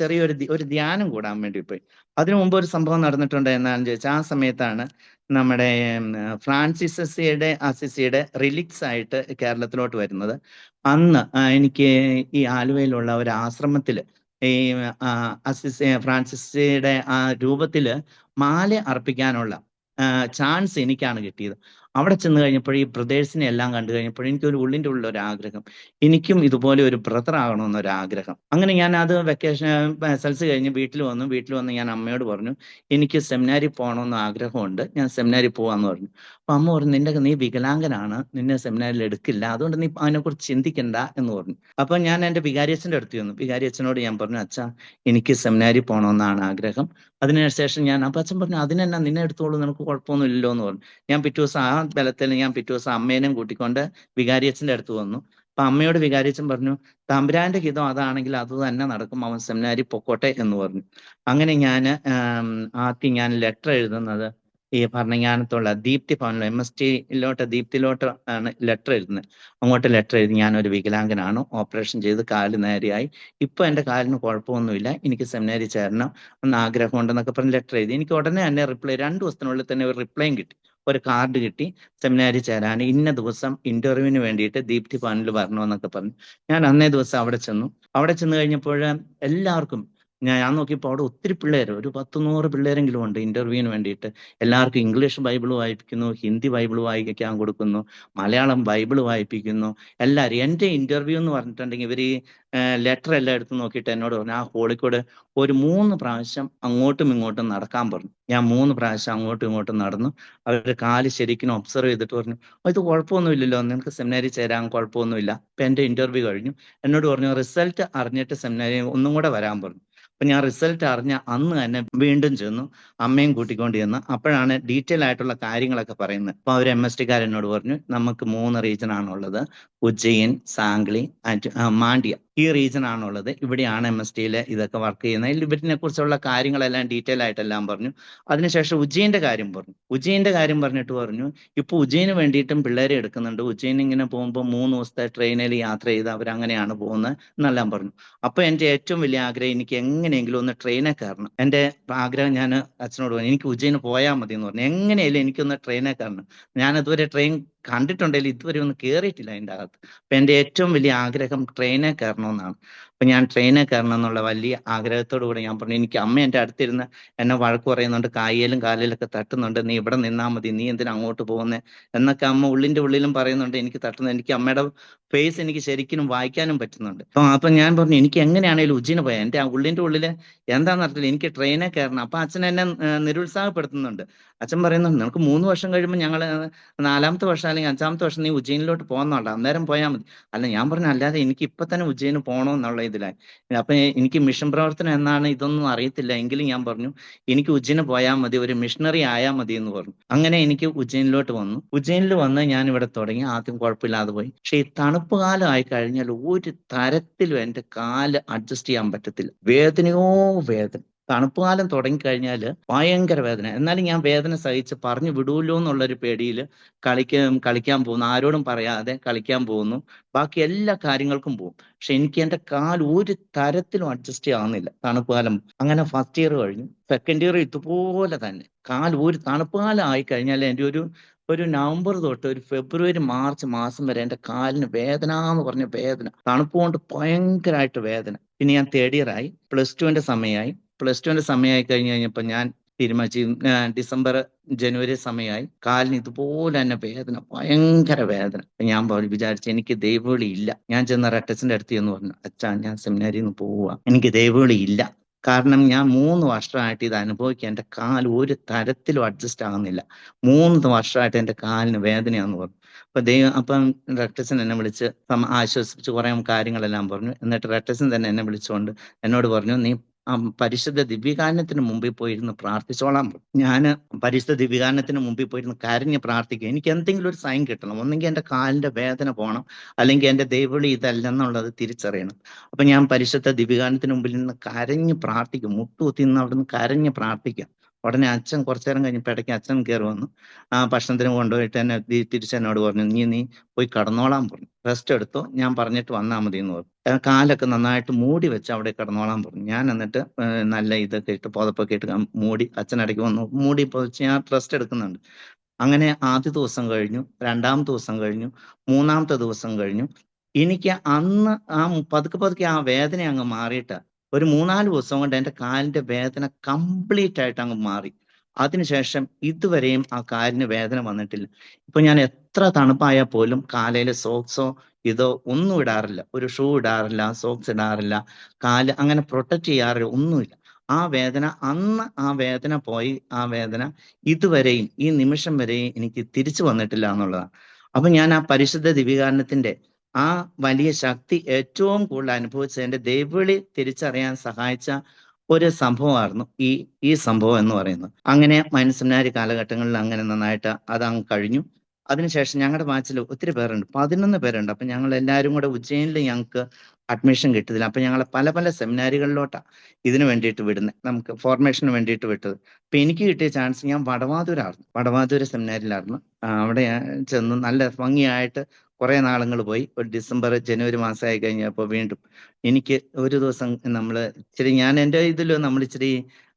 ഒരു ധ്യാനം കൂടാൻ വേണ്ടി പോയി. അതിനു മുമ്പ് ഒരു സംഭവം നടന്നിട്ടുണ്ട് എന്നാന്ന് ചോദിച്ചാൽ, ആ സമയത്താണ് നമ്മുടെ ഫ്രാൻസിസ് അസിസിയുടെ റിലിക്സ് ആയിട്ട് കേരളത്തിലോട്ട് വരുന്നത്. അന്ന് എനിക്ക് ഈ ആലുവയിലുള്ള ഒരു ആശ്രമത്തില് ഈ ഫ്രാൻസിസിയുടെ ആ രൂപത്തില് മാല അർപ്പിക്കാനുള്ള ചാൻസ് എനിക്കാണ് കിട്ടിയത്. അവിടെ ചെന്ന് കഴിഞ്ഞപ്പോൾ ഈ ബ്രദേഴ്സിനെ എല്ലാം കണ്ടു കഴിഞ്ഞപ്പോൾ എനിക്കൊരു ഉള്ളിൻ്റെ ഉള്ളിൽ ഒരു ആഗ്രഹം, എനിക്കും ഇതുപോലെ ഒരു ബ്രദർ ആകണമെന്നൊരു ആഗ്രഹം. അങ്ങനെ ഞാൻ അത് വെക്കേഷൻ SLC കഴിഞ്ഞ് വീട്ടിൽ വന്ന് ഞാൻ അമ്മയോട് പറഞ്ഞു എനിക്ക് സെമിനാരി പോകണമെന്ന് ആഗ്രഹമുണ്ട്, ഞാൻ സെമിനാരി പോവാന്ന് പറഞ്ഞു. അപ്പൊ അമ്മ പറഞ്ഞു നീ വികലാംഗനാണ്, നിന്നെ സെമിനാരിൽ എടുക്കില്ല, അതുകൊണ്ട് നീ അതിനെക്കുറിച്ച് ചിന്തിക്കണ്ട എന്ന് പറഞ്ഞു. അപ്പൊ ഞാൻ എൻ്റെ വികാരിയച്ഛൻ്റെ അടുത്ത് ചെന്നു. വികാരിയച്ഛനോട് ഞാൻ പറഞ്ഞു അച്ഛാ എനിക്ക് സെമിനാരി പോകണമെന്നാണ് ആഗ്രഹം. അതിനുശേഷം അപ്പൊ അച്ഛൻ പറഞ്ഞു അതിനെന്നാ, നിന്നെ എടുത്തോളൂ, നിനക്ക് കുഴപ്പമൊന്നും ഇല്ലല്ലോ എന്ന് പറഞ്ഞു. ഞാൻ പിറ്റേ ദിവസം ആ ബലത്തിൽ പിറ്റേ ദിവസം അമ്മേനെയും കൂട്ടിക്കൊണ്ട് വികാരിയച്ഛൻ്റെ അടുത്ത് വന്നു. അപ്പൊ അമ്മയോട് വികാരിയച്ഛൻ പറഞ്ഞു തമ്പുരാന്റെ ഹിതം അതാണെങ്കിൽ അത് തന്നെ നടക്കും, അവൻ സെമിനാരി പൊക്കോട്ടെ എന്ന് പറഞ്ഞു. അങ്ങനെ ആദ്യം ഞാൻ ലെറ്റർ എഴുതുന്നത് ഈ ഭരണങ്ങാനത്തുള്ള ദീപ്തി ഭവനിൽ ദീപ്തിയിലോട്ട് ആണ് ലെറ്റർ എഴുതുന്നത്. അങ്ങോട്ട് ലെറ്റർ എഴുതി ഞാനൊരു വികലാംഗനാണ്, ഓപ്പറേഷൻ ചെയ്ത് കാല് നേരെയായി, ഇപ്പൊ എൻ്റെ കാലിന് കുഴപ്പമൊന്നുമില്ല, എനിക്ക് സെമിനാരി ചേരണം എന്ന് ആഗ്രഹമുണ്ടെന്നൊക്കെ പറഞ്ഞ് ലെറ്റർ എഴുതി. എനിക്ക് ഉടനെ തന്നെ റിപ്ലൈ, 2 ദിവസത്തിനുള്ളിൽ തന്നെ ഒരു റിപ്ലൈയും കിട്ടി, ഒരു കാർഡ് കിട്ടി, സെമിനാരി ചേരാൻ ഇന്ന ദിവസം ഇന്റർവ്യൂവിന് വേണ്ടിയിട്ട് ദീപ്തി ഭവനിൽ വരണമെന്നൊക്കെ പറഞ്ഞു. ഞാൻ അന്നേ ദിവസം അവിടെ ചെന്ന് കഴിഞ്ഞപ്പോൾ എല്ലാവർക്കും ഞാൻ നോക്കിയപ്പോൾ അവിടെ ഒത്തിരി പിള്ളേർ, ഒരു 10-100 പിള്ളേരെങ്കിലും ഉണ്ട് ഇന്റർവ്യൂവിന് വേണ്ടിയിട്ട്. എല്ലാവർക്കും ഇംഗ്ലീഷ് ബൈബിൾ വായിപ്പിക്കുന്നു, ഹിന്ദി ബൈബിൾ വായിക്കാൻ കൊടുക്കുന്നു, മലയാളം ബൈബിൾ വായിപ്പിക്കുന്നു. എല്ലാവരും എൻ്റെ ഇന്റർവ്യൂ എന്ന് പറഞ്ഞിട്ടുണ്ടെങ്കിൽ ഇവർ ഈ ലെറ്റർ എല്ലാം എടുത്ത് നോക്കിയിട്ട് എന്നോട് പറഞ്ഞു ആ ഹോളിക്കൂടെ ഒരു 3 പ്രാവശ്യം അങ്ങോട്ടും ഇങ്ങോട്ടും നടക്കാൻ പറഞ്ഞു. ഞാൻ 3 പ്രാവശ്യം അങ്ങോട്ടും ഇങ്ങോട്ടും നടന്നു. അവർ കാല് ശരിക്കും ഒബ്സർവ് ചെയ്തിട്ട് പറഞ്ഞു ഇത് കുഴപ്പമൊന്നുമില്ലല്ലോ, നിനക്ക് സെമിനാരി ചേരാൻ കുഴപ്പമൊന്നുമില്ല. ഇപ്പൊ എൻ്റെ ഇന്റർവ്യൂ കഴിഞ്ഞു. എന്നോട് പറഞ്ഞു റിസൾട്ട് അറിഞ്ഞിട്ട് സെമിനാരി ഒന്നും കൂടെ വരാൻ പറഞ്ഞു. അപ്പൊ ഞാൻ റിസൾട്ട് അറിഞ്ഞ അന്ന് തന്നെ വീണ്ടും ചെന്നു, അമ്മയും കൂട്ടിക്കൊണ്ട് ചെന്ന്. അപ്പോഴാണ് ഡീറ്റെയിൽ ആയിട്ടുള്ള കാര്യങ്ങളൊക്കെ പറയുന്നത്. അപ്പൊ അവർ MST എന്നോട് പറഞ്ഞു നമുക്ക് 3 റീജൻ ആണുള്ളത്, ഉജ്ജയിൻ, സാംഗ്ലി ആൻഡ് മാണ്ഡ്യ. ഈ റീജൻ ആണുള്ളത്, ഇവിടെയാണ് MSTയിൽ ഇതൊക്കെ വർക്ക് ചെയ്യുന്നത്. ഇവരിനെ കുറിച്ചുള്ള കാര്യങ്ങളെല്ലാം ഡീറ്റെയിൽ ആയിട്ടെല്ലാം പറഞ്ഞു. അതിനുശേഷം ഉജ്ജയിന്റെ കാര്യം പറഞ്ഞിട്ട് പറഞ്ഞു ഇപ്പൊ ഉജ്ജയിന് വേണ്ടിയിട്ടും പിള്ളേരെ എടുക്കുന്നുണ്ട്, ഉജ്ജയിൻ ഇങ്ങനെ പോകുമ്പോൾ 3 ദിവസത്തെ ട്രെയിനിൽ യാത്ര ചെയ്ത് അവരങ്ങനെയാണ് പോകുന്നത് എന്നെല്ലാം പറഞ്ഞു. അപ്പൊ എൻ്റെ ഏറ്റവും വലിയ ആഗ്രഹം എനിക്ക് എങ്ങനെയെങ്കിലും ഒന്ന് ട്രെയിനിൽ കയറണം. എൻ്റെ ആഗ്രഹം ഞാൻ അച്ഛനോട് പറഞ്ഞു എനിക്ക് ഉജ്ജയിന് പോയാൽ മതി എന്ന് പറഞ്ഞു. എങ്ങനെയായാലും എനിക്കൊന്ന് ട്രെയിനിൽ കയറണം. ഞാൻ അതുവരെ ട്രെയിൻ കണ്ടിട്ടുണ്ടെങ്കിൽ ഇതുവരെ ഒന്നും കയറിയിട്ടില്ല അതിൻ്റെ അകത്ത്. അപ്പൊ എൻ്റെ ഏറ്റവും വലിയ ആഗ്രഹം ട്രെയിനിൽ കയറണമെന്നാണ്. അപ്പൊ ഞാൻ ട്രെയിനിൽ കയറണം എന്നുള്ള വലിയ ആഗ്രഹത്തോടു കൂടി ഞാൻ പറഞ്ഞു, എനിക്ക് അമ്മ എൻ്റെ അടുത്തിരുന്ന് എന്നെ വഴക്ക് പറയുന്നുണ്ട്, കായലും കാലിലൊക്കെ തട്ടുന്നുണ്ട്, നീ ഇവിടെ നിന്നാ മതി, നീ എന്തിനാ അങ്ങോട്ട് പോകുന്നത് എന്നൊക്കെ അമ്മ ഉള്ളിൻ്റെ ഉള്ളിലും പറയുന്നുണ്ട്. എനിക്ക് തട്ടുന്നത്, എനിക്ക് അമ്മയുടെ ഫേസ് എനിക്ക് ശരിക്കും വായിക്കാനും പറ്റുന്നുണ്ട്. അപ്പൊ ഞാൻ പറഞ്ഞു എനിക്ക് എങ്ങനെയാണെങ്കിലും ഉജ്ജയിന് പോയാൽ, എൻ്റെ ഉള്ളിൻ്റെ ഉള്ളിൽ എന്താണെന്ന് അറിയില്ല, എനിക്ക് ട്രെയിനിൽ കയറണം. അപ്പൊ അച്ഛൻ എന്നെ നിരുത്സാഹപ്പെടുത്തുന്നുണ്ട്. അച്ഛൻ പറയുന്നുണ്ട് നമുക്ക് 3 വർഷം കഴിയുമ്പോൾ ഞങ്ങൾ 4ാമത്തെ വർഷം അല്ലെങ്കിൽ 5ാമത്തെ വർഷം നീ ഉജ്ജയിനിലോട്ട് പോകുന്നുണ്ട്, അന്നേരം പോയാൽ മതി. അല്ല ഞാൻ പറഞ്ഞു അല്ലാതെ എനിക്ക് ഇപ്പൊ തന്നെ ഉജ്ജയിന് പോകണമെന്നുള്ള ഇതിലായി. അപ്പൊ എനിക്ക് മിഷൻ പ്രവർത്തനം എന്നാണ് ഇതൊന്നും അറിയത്തില്ല എങ്കിലും ഞാൻ പറഞ്ഞു എനിക്ക് ഉജ്ജയിന് പോയാൽ മതി, ഒരു മിഷണറി ആയാൽ മതി എന്ന് പറഞ്ഞു. അങ്ങനെ എനിക്ക് ഉജ്ജയിനിലോട്ട് വന്നു. ഉജ്ജയിനിൽ വന്ന് ഞാൻ ഇവിടെ തുടങ്ങി. ആദ്യം കുഴപ്പമില്ലാതെ പോയി. പക്ഷെ ഈ തണുപ്പ് കാലം ആയി കഴിഞ്ഞാൽ ഒരു തരത്തിലും എൻ്റെ കാല് അഡ്ജസ്റ്റ് ചെയ്യാൻ പറ്റത്തില്ല. വേദനയോ വേദന. തണുപ്പ് കാലം തുടങ്ങിക്കഴിഞ്ഞാൽ ഭയങ്കര വേദന. എന്നാലും ഞാൻ വേദന സഹിച്ച് പറഞ്ഞു വിടൂല്ലോ എന്നുള്ളൊരു പേടിയിൽ കളിക്കാൻ പോകുന്നു. ആരോടും പറയാതെ കളിക്കാൻ പോകുന്നു. ബാക്കി എല്ലാ കാര്യങ്ങൾക്കും പോകും. പക്ഷെ എനിക്ക് എന്റെ കാൽ ഒരു തരത്തിലും അഡ്ജസ്റ്റ് ആവുന്നില്ല തണുപ്പ് കാലം. അങ്ങനെ ഫസ്റ്റ് ഇയർ കഴിഞ്ഞു. സെക്കൻഡ് ഇയർ ഇതുപോലെ തന്നെ. ഒരു തണുപ്പ് കാലം ആയി കഴിഞ്ഞാൽ എൻ്റെ ഒരു നവംബർ തൊട്ട് ഒരു ഫെബ്രുവരി മാർച്ച് മാസം വരെ എൻ്റെ കാലിന് വേദന എന്ന് പറഞ്ഞ വേദന. തണുപ്പ് കൊണ്ട് ഭയങ്കരമായിട്ട് വേദന. പിന്നെ ഞാൻ തേർഡ് ഇയർ ആയി. പ്ലസ് ടുവിന്റെ സമയമായി. കഴിഞ്ഞു കഴിഞ്ഞപ്പോൾ ഞാൻ തീരുമാനിച്ചു, ഡിസംബർ ജനുവരി സമയമായി. കാലിന് ഇതുപോലെ തന്നെ വേദന, ഭയങ്കര വേദന. ഞാൻ വിചാരിച്ചു എനിക്ക് ദൈവവിളി ഇല്ല. ഞാൻ ചെന്ന റെട്ടസിന്റെ അടുത്ത് എന്ന് പറഞ്ഞു, അച്ഛാ ഞാൻ സെമിനാരിയിൽ നിന്ന് പോവുക, എനിക്ക് ദൈവവിളി ഇല്ല. കാരണം ഞാൻ 3 വർഷമായിട്ട് ഇത് അനുഭവിക്കുക. എൻ്റെ കാൽ ഒരു തരത്തിലും അഡ്ജസ്റ്റ് ആകുന്നില്ല. 3 വർഷമായിട്ട് എൻ്റെ കാലിന് വേദനയാന്ന് പറഞ്ഞു. അപ്പം റെക്ടസൻ എന്നെ വിളിച്ച് ആശ്വസിപ്പിച്ച് കുറെ കാര്യങ്ങളെല്ലാം പറഞ്ഞു. എന്നിട്ട് റെക്ടസൻ തന്നെ എന്നെ വിളിച്ചുകൊണ്ട് എന്നോട് പറഞ്ഞു, നീ പരിശുദ്ധ ദിവ്യകാരുണ്യത്തിന് മുമ്പിൽ പോയിരുന്ന് പ്രാർത്ഥിച്ചോളാൻ പറഞ്ഞു. ഞാൻ പരിശുദ്ധ ദിവ്യകാരുണ്യത്തിന് മുമ്പിൽ പോയിരുന്ന് കരഞ്ഞ് പ്രാർത്ഥിക്കുക. എനിക്ക് എന്തെങ്കിലും ഒരു സൈൻ കിട്ടണം. ഒന്നെങ്കിൽ എൻ്റെ കാലിന്റെ വേദന പോകണം, അല്ലെങ്കിൽ എൻ്റെ ദൈവവിളി ഇതല്ലെന്നുള്ളത് തിരിച്ചറിയണം. അപ്പൊ ഞാൻ പരിശുദ്ധ ദിവ്യകാരുണ്യത്തിന് മുമ്പിൽ നിന്ന് കരഞ്ഞ് പ്രാർത്ഥിക്കും. മുട്ടുകുത്തി നിന്ന് അവിടെ നിന്ന് കരഞ്ഞ് പ്രാർത്ഥിക്കാം. ഉടനെ അച്ഛൻ കുറച്ചു നേരം കഴിഞ്ഞപ്പോൾ ഇടയ്ക്ക് അച്ഛൻ കയറി വന്നു. ഭക്ഷണത്തിന് കൊണ്ടുപോയിട്ട് എന്നെ തിരിച്ചെന്നോട് പറഞ്ഞു, നീ പോയി കടന്നോളാൻ പറഞ്ഞു. റെസ്റ്റ് എടുത്തോ, ഞാൻ പറഞ്ഞിട്ട് വന്നാൽ മതി എന്ന് പറഞ്ഞു. കാലൊക്കെ നന്നായിട്ട് മൂടി വെച്ച് അവിടെ കിടന്നോളാൻ പറഞ്ഞു. ഞാൻ എന്നിട്ട് നല്ല ഇതൊക്കെ ഇട്ട് പുതപ്പൊക്കെ ഇട്ട് മൂടി, അച്ഛനിടയ്ക്ക് വന്നു മൂടി പൊതിച്ച് ഞാൻ റെസ്റ്റ് എടുക്കുന്നുണ്ട്. അങ്ങനെ ആദ്യ ദിവസം കഴിഞ്ഞു, 2-ാമത്തെ ദിവസം കഴിഞ്ഞു, 3-ാമത്തെ ദിവസം കഴിഞ്ഞു. എനിക്ക് അന്ന് പതുക്കെ ആ വേദന അങ്ങ് മാറിയിട്ട് ഒരു 3-4 ദിവസം കൊണ്ട് എൻ്റെ കാലിന്റെ വേദന കംപ്ലീറ്റ് ആയിട്ട് അങ്ങ് മാറി. അതിനുശേഷം ഇതുവരെയും ആ കാലിന് വേദന വന്നിട്ടില്ല. ഇപ്പൊ ഞാൻ എത്ര തണുപ്പായാൽ പോലും കാലയിൽ സോക്സോ ഇതോ ഒന്നും ഇടാറില്ല. ഒരു ഷൂ ഇടാറില്ല, സോക്സ് ഇടാറില്ല, കാല് അങ്ങനെ പ്രൊട്ടക്ട് ചെയ്യാറില്ല, ഒന്നുമില്ല. ആ വേദന പോയി. ആ വേദന ഇതുവരെയും ഈ നിമിഷം വരെയും എനിക്ക് തിരിച്ചു വന്നിട്ടില്ല എന്നുള്ളതാണ്. അപ്പൊ ഞാൻ ആ പരിശുദ്ധ ദിവ്യകാരുണ്യത്തിന്റെ ആ വലിയ ശക്തി ഏറ്റവും കൂടുതൽ അനുഭവിച്ചത് എൻ്റെ ദൈവവിളി തിരിച്ചറിയാൻ സഹായിച്ച ഒരു സംഭവമായിരുന്നു ഈ സംഭവം എന്ന് പറയുന്നത്. അങ്ങനെ സെമിനാരി കാലഘട്ടങ്ങളിൽ അങ്ങനെ നന്നായിട്ട് അതങ്ങ് കഴിഞ്ഞു. അതിനുശേഷം ഞങ്ങളുടെ ബാച്ചിൽ ഒത്തിരി പേരുണ്ട്, 11 പേരുണ്ട്. അപ്പൊ ഞങ്ങൾ എല്ലാവരും കൂടെ ഉജ്ജയിനിൽ ഞങ്ങൾക്ക് അഡ്മിഷൻ കിട്ടിയതില്ല. അപ്പൊ ഞങ്ങളെ പല സെമിനാരികളിലോട്ടാണ് ഇതിനു വേണ്ടിയിട്ട് വിടുന്നത്, നമുക്ക് ഫോർമേഷന് വേണ്ടിയിട്ട് വിട്ടത്. അപ്പൊ എനിക്ക് കിട്ടിയ ചാൻസ്, ഞാൻ വടവാതൂർ സെമിനാരിലായിരുന്നു. അവിടെ ചെന്ന് നല്ല ഭംഗിയായിട്ട് കുറെ നാളുകൾ പോയി. ഒരു ഡിസംബർ ജനുവരി മാസമായി കഴിഞ്ഞപ്പോൾ വീണ്ടും എനിക്ക് ഒരു ദിവസം ഞാൻ എൻ്റെ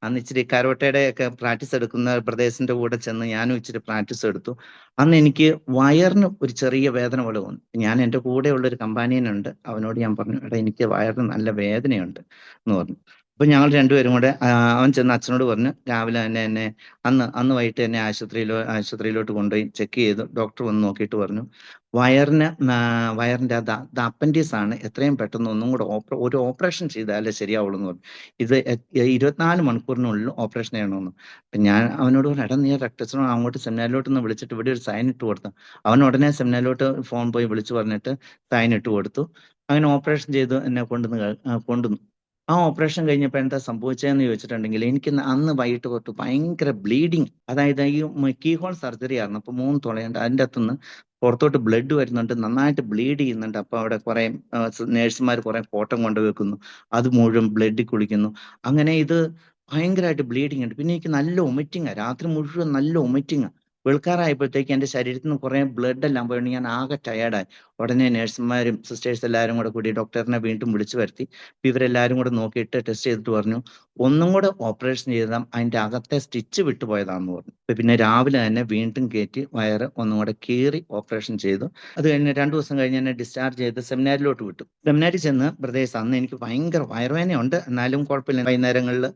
അന്ന് ഇച്ചിരി കരോട്ടയുടെ ഒക്കെ പ്രാക്ടീസ് എടുക്കുന്ന ബ്രദേഴ്സിന്റെ കൂടെ ചെന്ന് ഞാനും ഇച്ചിരി പ്രാക്ടീസ് എടുത്തു. അന്ന് എനിക്ക് വയറിന് ഒരു ചെറിയ വേദന പോലെ തോന്നി. ഞാൻ എൻ്റെ കൂടെ ഉള്ളൊരു കമ്പാനിയനുണ്ട്, അവനോട് ഞാൻ പറഞ്ഞു, എടാ എനിക്ക് വയറിന് നല്ല വേദനയുണ്ട് എന്ന് പറഞ്ഞു. അപ്പൊ ഞങ്ങൾ രണ്ടുപേരും കൂടെ, അവൻ ചെന്ന് അച്ഛനോട് പറഞ്ഞു, രാവിലെ തന്നെ എന്നെ അന്ന് വൈകിട്ട് എന്നെ ആശുപത്രിയിലോട്ട് കൊണ്ടുപോയി ചെക്ക് ചെയ്തു. ഡോക്ടർ വന്ന് നോക്കിയിട്ട് പറഞ്ഞു, വയറിന്റെ അപ്പൻഡിക്സ് ആണ്, എത്രയും പെട്ടെന്ന് ഒന്നും കൂടെ ഒരു ഓപ്പറേഷൻ ചെയ്താലേ ശരിയാവുള്ളൂ എന്ന് പറഞ്ഞു. ഇത് 24 മണിക്കൂറിനുള്ളിൽ ഓപ്പറേഷൻ ചെയ്യണമെന്ന്. അപ്പൊ ഞാൻ അവനോട് പറഞ്ഞു, എടാ നീ റെക്ടസിനോ അങ്ങോട്ട് സെമിനാരിലോട്ട് ഒന്ന് വിളിച്ചിട്ട് ഇവിടെ ഒരു സൈൻ ഇട്ട് കൊടുത്തു. അവൻ ഉടനെ സെമിനാരിലോട്ട് ഫോൺ പോയി വിളിച്ചു പറഞ്ഞിട്ട് സൈൻ ഇട്ട് കൊടുത്തു. അങ്ങനെ ഓപ്പറേഷൻ ചെയ്തു എന്നെ കൊണ്ടുവന്നു. ആ ഓപ്പറേഷൻ കഴിഞ്ഞപ്പോൾ എന്താ സംഭവിച്ചതെന്ന് ചോദിച്ചിട്ടുണ്ടെങ്കിൽ, എനിക്ക് അന്ന് വൈകിട്ട് തൊട്ട് ഭയങ്കര ബ്ലീഡിങ്, അതായത് ഈ കീഹോൾ സർജറി ആയിരുന്നു. അപ്പൊ 3 തുളയുണ്ട്, അതിൻ്റെ അകത്തുനിന്ന് പുറത്തോട്ട് ബ്ലഡ് വരുന്നുണ്ട്, നന്നായിട്ട് ബ്ലീഡ് ചെയ്യുന്നുണ്ട്. അപ്പൊ അവിടെ കുറെ നേഴ്സുമാർ കുറെ കോട്ടം കൊണ്ടുവെക്കുന്നു, അത് മുഴുവൻ ബ്ലഡിൽ കുളിക്കുന്നു. അങ്ങനെ ഇത് ഭയങ്കരമായിട്ട് ബ്ലീഡിങ് ഉണ്ട്. പിന്നെ എനിക്ക് നല്ല വൊമിറ്റിങ്, രാത്രി മുഴുവൻ നല്ല വൊമിറ്റിങ്. വെളുക്കാറായപ്പോഴത്തേക്ക് എൻ്റെ ശരീരത്തിൽ നിന്ന് കുറെ ബ്ലഡ് എല്ലാം പോയിട്ട് ഞാൻ ആകെ ടയേർഡായി. ഉടനെ നഴ്സുമാരും സിസ്റ്റേഴ്സ് എല്ലാവരും കൂടി ഡോക്ടറിനെ വീണ്ടും വിളിച്ചു വരുത്തി. ഇവരെല്ലാവരും കൂടെ നോക്കിയിട്ട് ടെസ്റ്റ് ചെയ്തിട്ട് പറഞ്ഞു, ഒന്നും കൂടെ ഓപ്പറേഷൻ ചെയ്താൽ അതിൻ്റെ അകത്തെ സ്റ്റിച്ച് വിട്ടുപോയതാണെന്ന് പറഞ്ഞു. പിന്നെ രാവിലെ തന്നെ വീണ്ടും കയറ്റി വയറ് ഒന്നും കൂടെ കീറി ഓപ്പറേഷൻ ചെയ്തു. അത് കഴിഞ്ഞ് 2 ദിവസം കഴിഞ്ഞ് എന്നെ ഡിസ്ചാർജ് ചെയ്ത് സെമിനാരിലോട്ട് വിട്ടു. സെമിനാരിൽ ചെന്ന് ബ്രദേഴ്സ്, അന്ന് എനിക്ക് ഭയങ്കര വയറുവേദനയുണ്ട്, എന്നാലും കുഴപ്പമില്ല. വൈകുന്നേരങ്ങളിൽ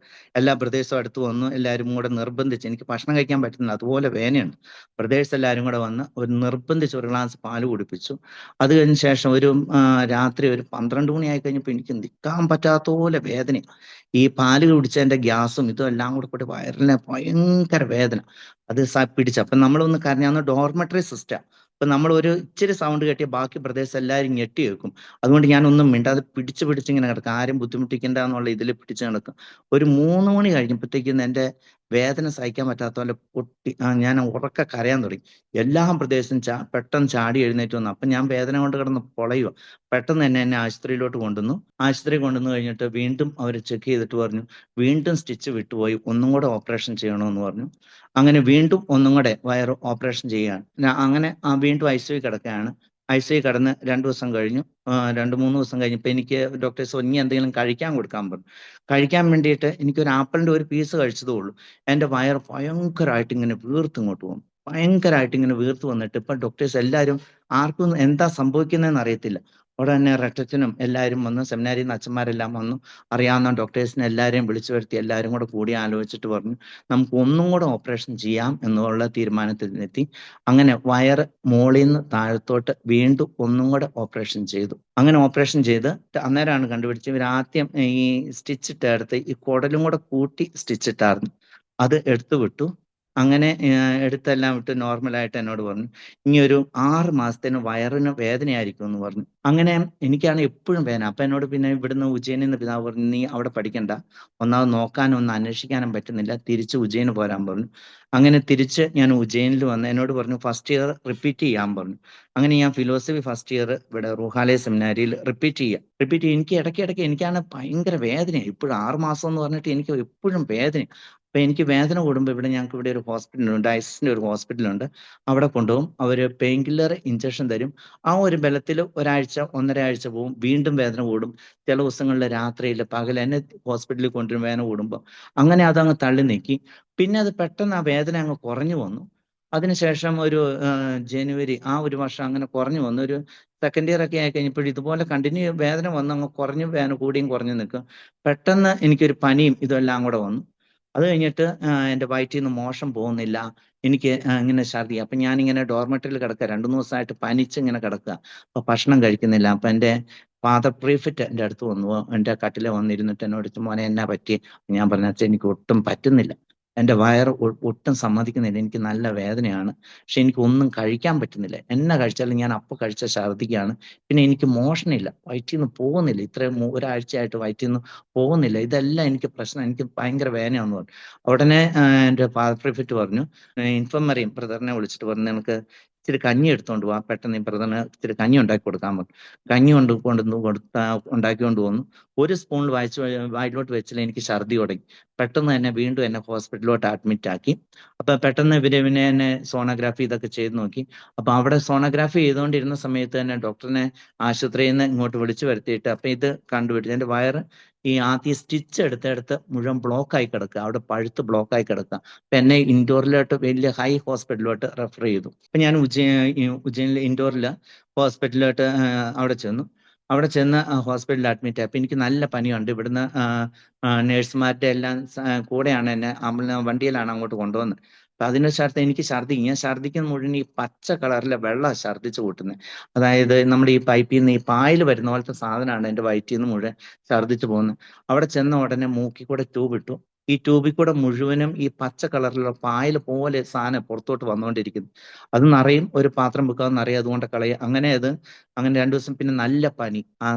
എല്ലാ ബ്രദേഴ്സും അടുത്ത് വന്നു. എല്ലാവരും കൂടെ നിർബന്ധിച്ച്, എനിക്ക് ഭക്ഷണം കഴിക്കാൻ പറ്റുന്നില്ല, അതുപോലെ വേദനയുണ്ട്. ബ്രദേഴ്സ് എല്ലാവരും കൂടെ വന്ന് നിർബന്ധിച്ച് ഒരു ഗ്ലാസ് പാല് കുടിപ്പിച്ചു. അത് കഴിഞ്ഞ ശേഷം രാത്രി ഒരു 12 മണിയായി കഴിഞ്ഞപ്പോൾ എനിക്ക് നിൽക്കാൻ പറ്റാത്ത പോലെ വേദന. ഈ പാല് കുടിച്ചതിന്റെ ഗ്യാസും ഇതും എല്ലാം കൂടെ വയറിലെ ഭയങ്കര വേദന. അത് പിടിച്ചു. അപ്പൊ നമ്മളൊന്ന് കരഞ്ഞാന്ന് ഡോർമെട്രി സിസ്റ്റം. അപ്പൊ നമ്മൾ ഒരു ഇച്ചിരി സൗണ്ട് കേട്ടിയ ബാക്കി ബ്രദേഴ്സ് എല്ലാവരും ഞെട്ടി വെക്കും. അതുകൊണ്ട് ഞാനൊന്നും മിണ്ടാതെ പിടിച്ച് ഇങ്ങനെ കിടക്കും, ആരും ബുദ്ധിമുട്ടിക്കണ്ട എന്നുള്ള ഇതിൽ പിടിച്ച് കിടക്കും. ഒരു 3 മണി കഴിഞ്ഞപ്പോഴത്തേക്കും എൻ്റെ വേദന സഹിക്കാൻ പറ്റാത്ത പോലെ ഞാൻ ഉറക്കെ കരയാൻ തുടങ്ങി. എല്ലാ പ്രദേശത്തും പെട്ടെന്ന് ചാടി എഴുന്നേറ്റ് വന്നു. അപ്പം ഞാൻ വേദന കൊണ്ട് കിടന്ന് പൊളയുക. പെട്ടെന്ന് തന്നെ എന്നെ ആശുപത്രിയിലോട്ട് കൊണ്ടുവന്നു. ആശുപത്രി കൊണ്ടുവന്നു കഴിഞ്ഞിട്ട് വീണ്ടും അവർ ചെക്ക് ചെയ്തിട്ട് പറഞ്ഞു, വീണ്ടും സ്റ്റിച്ച് വിട്ടുപോയി, ഒന്നും കൂടെ ഓപ്പറേഷൻ ചെയ്യണമെന്ന് പറഞ്ഞു. അങ്ങനെ വീണ്ടും ഒന്നും കൂടെ വയറ് ഓപ്പറേഷൻ ചെയ്യുകയാണ്. അങ്ങനെ വീണ്ടും ICU കിടക്കുകയാണ്. ICU കിടന്ന് 2 ദിവസം കഴിഞ്ഞു. 2-3 ദിവസം കഴിഞ്ഞപ്പോൾ എനിക്ക് ഡോക്ടേഴ്സ് ഇനി എന്തെങ്കിലും കഴിക്കാൻ കൊടുക്കാൻ പറഞ്ഞു. കഴിക്കാൻ വേണ്ടിയിട്ട് എനിക്കൊരു ആപ്പിളിന്റെ ഒരു പീസ് കഴിച്ചതേ ഉള്ളൂ. എൻ്റെ വയറ് ഭയങ്കരമായിട്ട് ഇങ്ങനെ വീർത്തിങ്ങോട്ട് പോകും. ഭയങ്കരമായിട്ട് ഇങ്ങനെ വീർത്ത് വന്നിട്ട് ഇപ്പൊ ഡോക്ടേഴ്സ് എല്ലാവരും ആർക്കും എന്താ സംഭവിക്കുന്നതെന്ന് അറിയത്തില്ല. ഉടനെ രക്തത്തിനും എല്ലാവരും വന്നു, സെമിനാരിയിൽ നിന്ന് അച്ഛന്മാരെല്ലാം വന്നു, അറിയാവുന്ന ഡോക്ടേഴ്സിനെ എല്ലാവരെയും വിളിച്ചു വരുത്തി. എല്ലാവരും കൂടെ കൂടി ആലോചിച്ചിട്ട് പറഞ്ഞു, നമുക്ക് ഒന്നും കൂടെ ഓപ്പറേഷൻ ചെയ്യാം എന്നുള്ള തീരുമാനത്തിലെത്തി. അങ്ങനെ വയറ് മോളിൽ നിന്ന് താഴത്തോട്ട് വീണ്ടും ഒന്നും കൂടെ ഓപ്പറേഷൻ ചെയ്തു. അങ്ങനെ ഓപ്പറേഷൻ ചെയ്ത് അന്നേരമാണ് കണ്ടുപിടിച്ച് ഇവർ ആദ്യം ഈ സ്റ്റിച്ച് എടുത്ത് ഈ കുടലും കൂടെ കൂട്ടി സ്റ്റിച്ച് ഇട്ടായിരുന്നു. അത് എടുത്തു വിട്ടു. അങ്ങനെ എടുത്തെല്ലാം വിട്ട് നോർമലായിട്ട് എന്നോട് പറഞ്ഞു, ഇനി ഒരു 6 മാസത്തിന് വയറിന് വേദനയായിരിക്കും എന്ന് പറഞ്ഞു. അങ്ങനെ എനിക്കാണ് എപ്പോഴും വേദന. അപ്പൊ എന്നോട് പിന്നെ ഇവിടുന്ന് ഉജ്ജയിനിൽ നിന്ന് പിതാവ് പറഞ്ഞു, നീ അവിടെ പഠിക്കണ്ട, ഒന്നാമത് നോക്കാനും ഒന്ന് അന്വേഷിക്കാനും പറ്റുന്നില്ല, തിരിച്ച് ഉജ്ജയിന് പോരാൻ പറഞ്ഞു. അങ്ങനെ തിരിച്ച് ഞാൻ ഉജ്ജയിനിൽ വന്ന് എന്നോട് പറഞ്ഞു ഫസ്റ്റ് ഇയർ റിപ്പീറ്റ് ചെയ്യാൻ പറഞ്ഞു. അങ്ങനെ ഞാൻ ഫിലോസഫി ഫസ്റ്റ് ഇയർ ഇവിടെ റൂഹാലെ സെമിനാരിയിൽ റിപ്പീറ്റ് ചെയ്യുക. എനിക്ക് ഇടയ്ക്കിടയ്ക്ക് എനിക്കാണ് ഭയങ്കര വേദനയാണ്. ഇപ്പോഴും 6 മാസം എന്ന് പറഞ്ഞിട്ട് എനിക്ക് എപ്പോഴും വേദന. അപ്പൊ എനിക്ക് വേദന കൂടുമ്പോൾ ഞങ്ങൾക്ക് ഇവിടെ ഒരു ഹോസ്പിറ്റലുണ്ട്, ഡയസിന്റെ ഒരു ഹോസ്പിറ്റലുണ്ട്. അവിടെ കൊണ്ടുപോകും. അവർ പെയിൻ കില്ലർ ഇഞ്ചക്ഷൻ തരും. ആ ഒരു ബലത്തിൽ ഒരാഴ്ച 1.5 ആഴ്ച പോവും. വീണ്ടും വേദന കൂടും. ചില ദിവസങ്ങളിൽ രാത്രിയിൽ പകൽ എന്നെ ഹോസ്പിറ്റലിൽ കൊണ്ടുവരും വേദന കൂടുമ്പോൾ. അങ്ങനെ അതങ്ങ് തള്ളി നീക്കി. പിന്നെ അത് പെട്ടെന്ന് ആ വേദന അങ്ങ് കുറഞ്ഞു വന്നു. അതിനുശേഷം ഒരു ജനുവരി ആ ഒരു വർഷം അങ്ങനെ കുറഞ്ഞു വന്നു. ഒരു സെക്കൻഡ് ഇയർ ഒക്കെ ആയി കഴിഞ്ഞപ്പോൾ ഇതുപോലെ കണ്ടിന്യൂ വേദന വന്ന് അങ്ങ് കുറഞ്ഞു, വേദന കൂടിയും കുറഞ്ഞു നിൽക്കും. പെട്ടെന്ന് എനിക്കൊരു പനിയും ഇതെല്ലാം കൂടെ വന്നു. അത് കഴിഞ്ഞിട്ട് എൻ്റെ വയറ്റിൽ നിന്ന് മോശം പോകുന്നില്ല. എനിക്ക് ഇങ്ങനെ ഛർദി. അപ്പൊ ഞാനിങ്ങനെ ഡോർമെട്രിയിൽ കിടക്കുക. 2-3 ദിവസമായിട്ട് പനിച്ച് ഇങ്ങനെ കിടക്കുക. അപ്പൊ ഭക്ഷണം കഴിക്കുന്നില്ല. അപ്പൊ എൻ്റെ ഫാദർ പ്രീഫിറ്റ് എൻ്റെ അടുത്ത് വന്നു. എൻ്റെ കട്ടിലെ വന്നിരുന്നിട്ട് എന്നോട് ചോദിച്ചു, മോനെ എന്നാ പറ്റി? ഞാൻ പറഞ്ഞു, അച്ഛൻ എനിക്ക് ഒട്ടും പറ്റുന്നില്ല, എൻ്റെ വയറ് ഒട്ടും സമ്മതിക്കുന്നില്ല, എനിക്ക് നല്ല വേദനയാണ്, പക്ഷെ എനിക്ക് ഒന്നും കഴിക്കാൻ പറ്റുന്നില്ല. എന്നാ കഴിച്ചാലും ഞാൻ അപ്പോൾ കഴിച്ച ഛർദിക്കാണ്. പിന്നെ എനിക്ക് മോഷനില്ല, വയറ്റിൽ നിന്ന് പോകുന്നില്ല. ഇത്രയും ഒരാഴ്ചയായിട്ട് വയറ്റിൽ നിന്ന് പോകുന്നില്ല. ഇതെല്ലാം എനിക്ക് പ്രശ്നം, എനിക്ക് ഭയങ്കര വേദനയാണെന്ന് പറഞ്ഞു. ഉടനെ എൻ്റെ ഫാദർ പ്രീഫിറ്റ് പറഞ്ഞു, ഇൻഫർമറിയും ബ്രദറിനെ വിളിച്ചിട്ട് പറഞ്ഞു, നിനക്ക് ഇച്ചിരി കഞ്ഞി എടുത്തോണ്ട് പോവാ, പെട്ടെന്ന് ഈ ബ്രദറിന് ഇച്ചിരി കഞ്ഞി ഉണ്ടാക്കി കൊടുക്കാൻ പറഞ്ഞു. കഞ്ഞി ഉണ്ടാക്കിക്കൊണ്ട് വന്നു. ഒരു സ്പൂൺ വായിലോട്ട് വെച്ചില്ല, എനിക്ക് ഛർദി തുടങ്ങി. പെട്ടെന്ന് തന്നെ വീണ്ടും എന്നെ ഹോസ്പിറ്റലിലോട്ട് അഡ്മിറ്റ് ആക്കി. അപ്പൊ പെട്ടെന്ന് പിന്നെ എന്നെ സോണോഗ്രാഫി ഇതൊക്കെ ചെയ്ത് നോക്കി. അപ്പൊ അവിടെ സോണോഗ്രാഫി ചെയ്തുകൊണ്ടിരുന്ന സമയത്ത് തന്നെ ഡോക്ടറിനെ ആശുപത്രിയിൽ നിന്ന് ഇങ്ങോട്ട് വിളിച്ചു വരുത്തിയിട്ട് അപ്പൊ ഇത് കണ്ടുപിടിച്ചു, എൻ്റെ വയറ് ഈ ആദ്യം സ്റ്റിച്ച് എടുത്തെടുത്ത് മുഴുവൻ ബ്ലോക്കായി കിടക്കുക, അവിടെ പഴുത്ത് ബ്ലോക്കായി കിടക്കുക. അപ്പൊ എന്നെ ഇൻഡോറിലോട്ട് വലിയ ഹൈ ഹോസ്പിറ്റലിലോട്ട് റെഫർ ചെയ്തു. അപ്പൊ ഞാൻ ഉജ്ജയിനിലെ ഇൻഡോറില് ഹോസ്പിറ്റലിലോട്ട് അവിടെ ചെന്ന് ഹോസ്പിറ്റലിൽ അഡ്മിറ്റ് ആയി. അപ്പൊ എനിക്ക് നല്ല പനിയുണ്ട്. ഇവിടുന്ന് നേഴ്സുമാരുടെ എല്ലാം കൂടെയാണ് എന്നെ വണ്ടിയിലാണ് അങ്ങോട്ട് കൊണ്ടുവന്നത്. അപ്പൊ അതിന് ശേഷം എനിക്ക് ഞാൻ ഛർദിക്കുന്ന മുഴുവൻ ഈ പച്ച കളറിലെ വെള്ളം ഛർദിച്ച് കൂട്ടുന്നത്. അതായത് നമ്മുടെ ഈ പൈപ്പിൽ നിന്ന് ഈ പായൽ വരുന്ന പോലത്തെ സാധനമാണ് എൻ്റെ വയറ്റിൽ നിന്ന് മുഴുവൻ ഛർദിച്ച് പോകുന്നത്. അവിടെ ചെന്ന ഉടനെ മൂക്കിൽ കൂടെ ട്യൂബ് ഇട്ടു. ഈ ട്യൂബിൽ കൂടെ മുഴുവനും ഈ പച്ച കളറിലുള്ള പായൽ പോലെ സാധനം പുറത്തോട്ട് വന്നുകൊണ്ടിരിക്കുന്നു. അത് നിറയും, ഒരു പാത്രം വെക്കാതെ നിറയും, അതുകൊണ്ട് കളയും. അങ്ങനെ 2 ദിവസം പിന്നെ നല്ല പനി.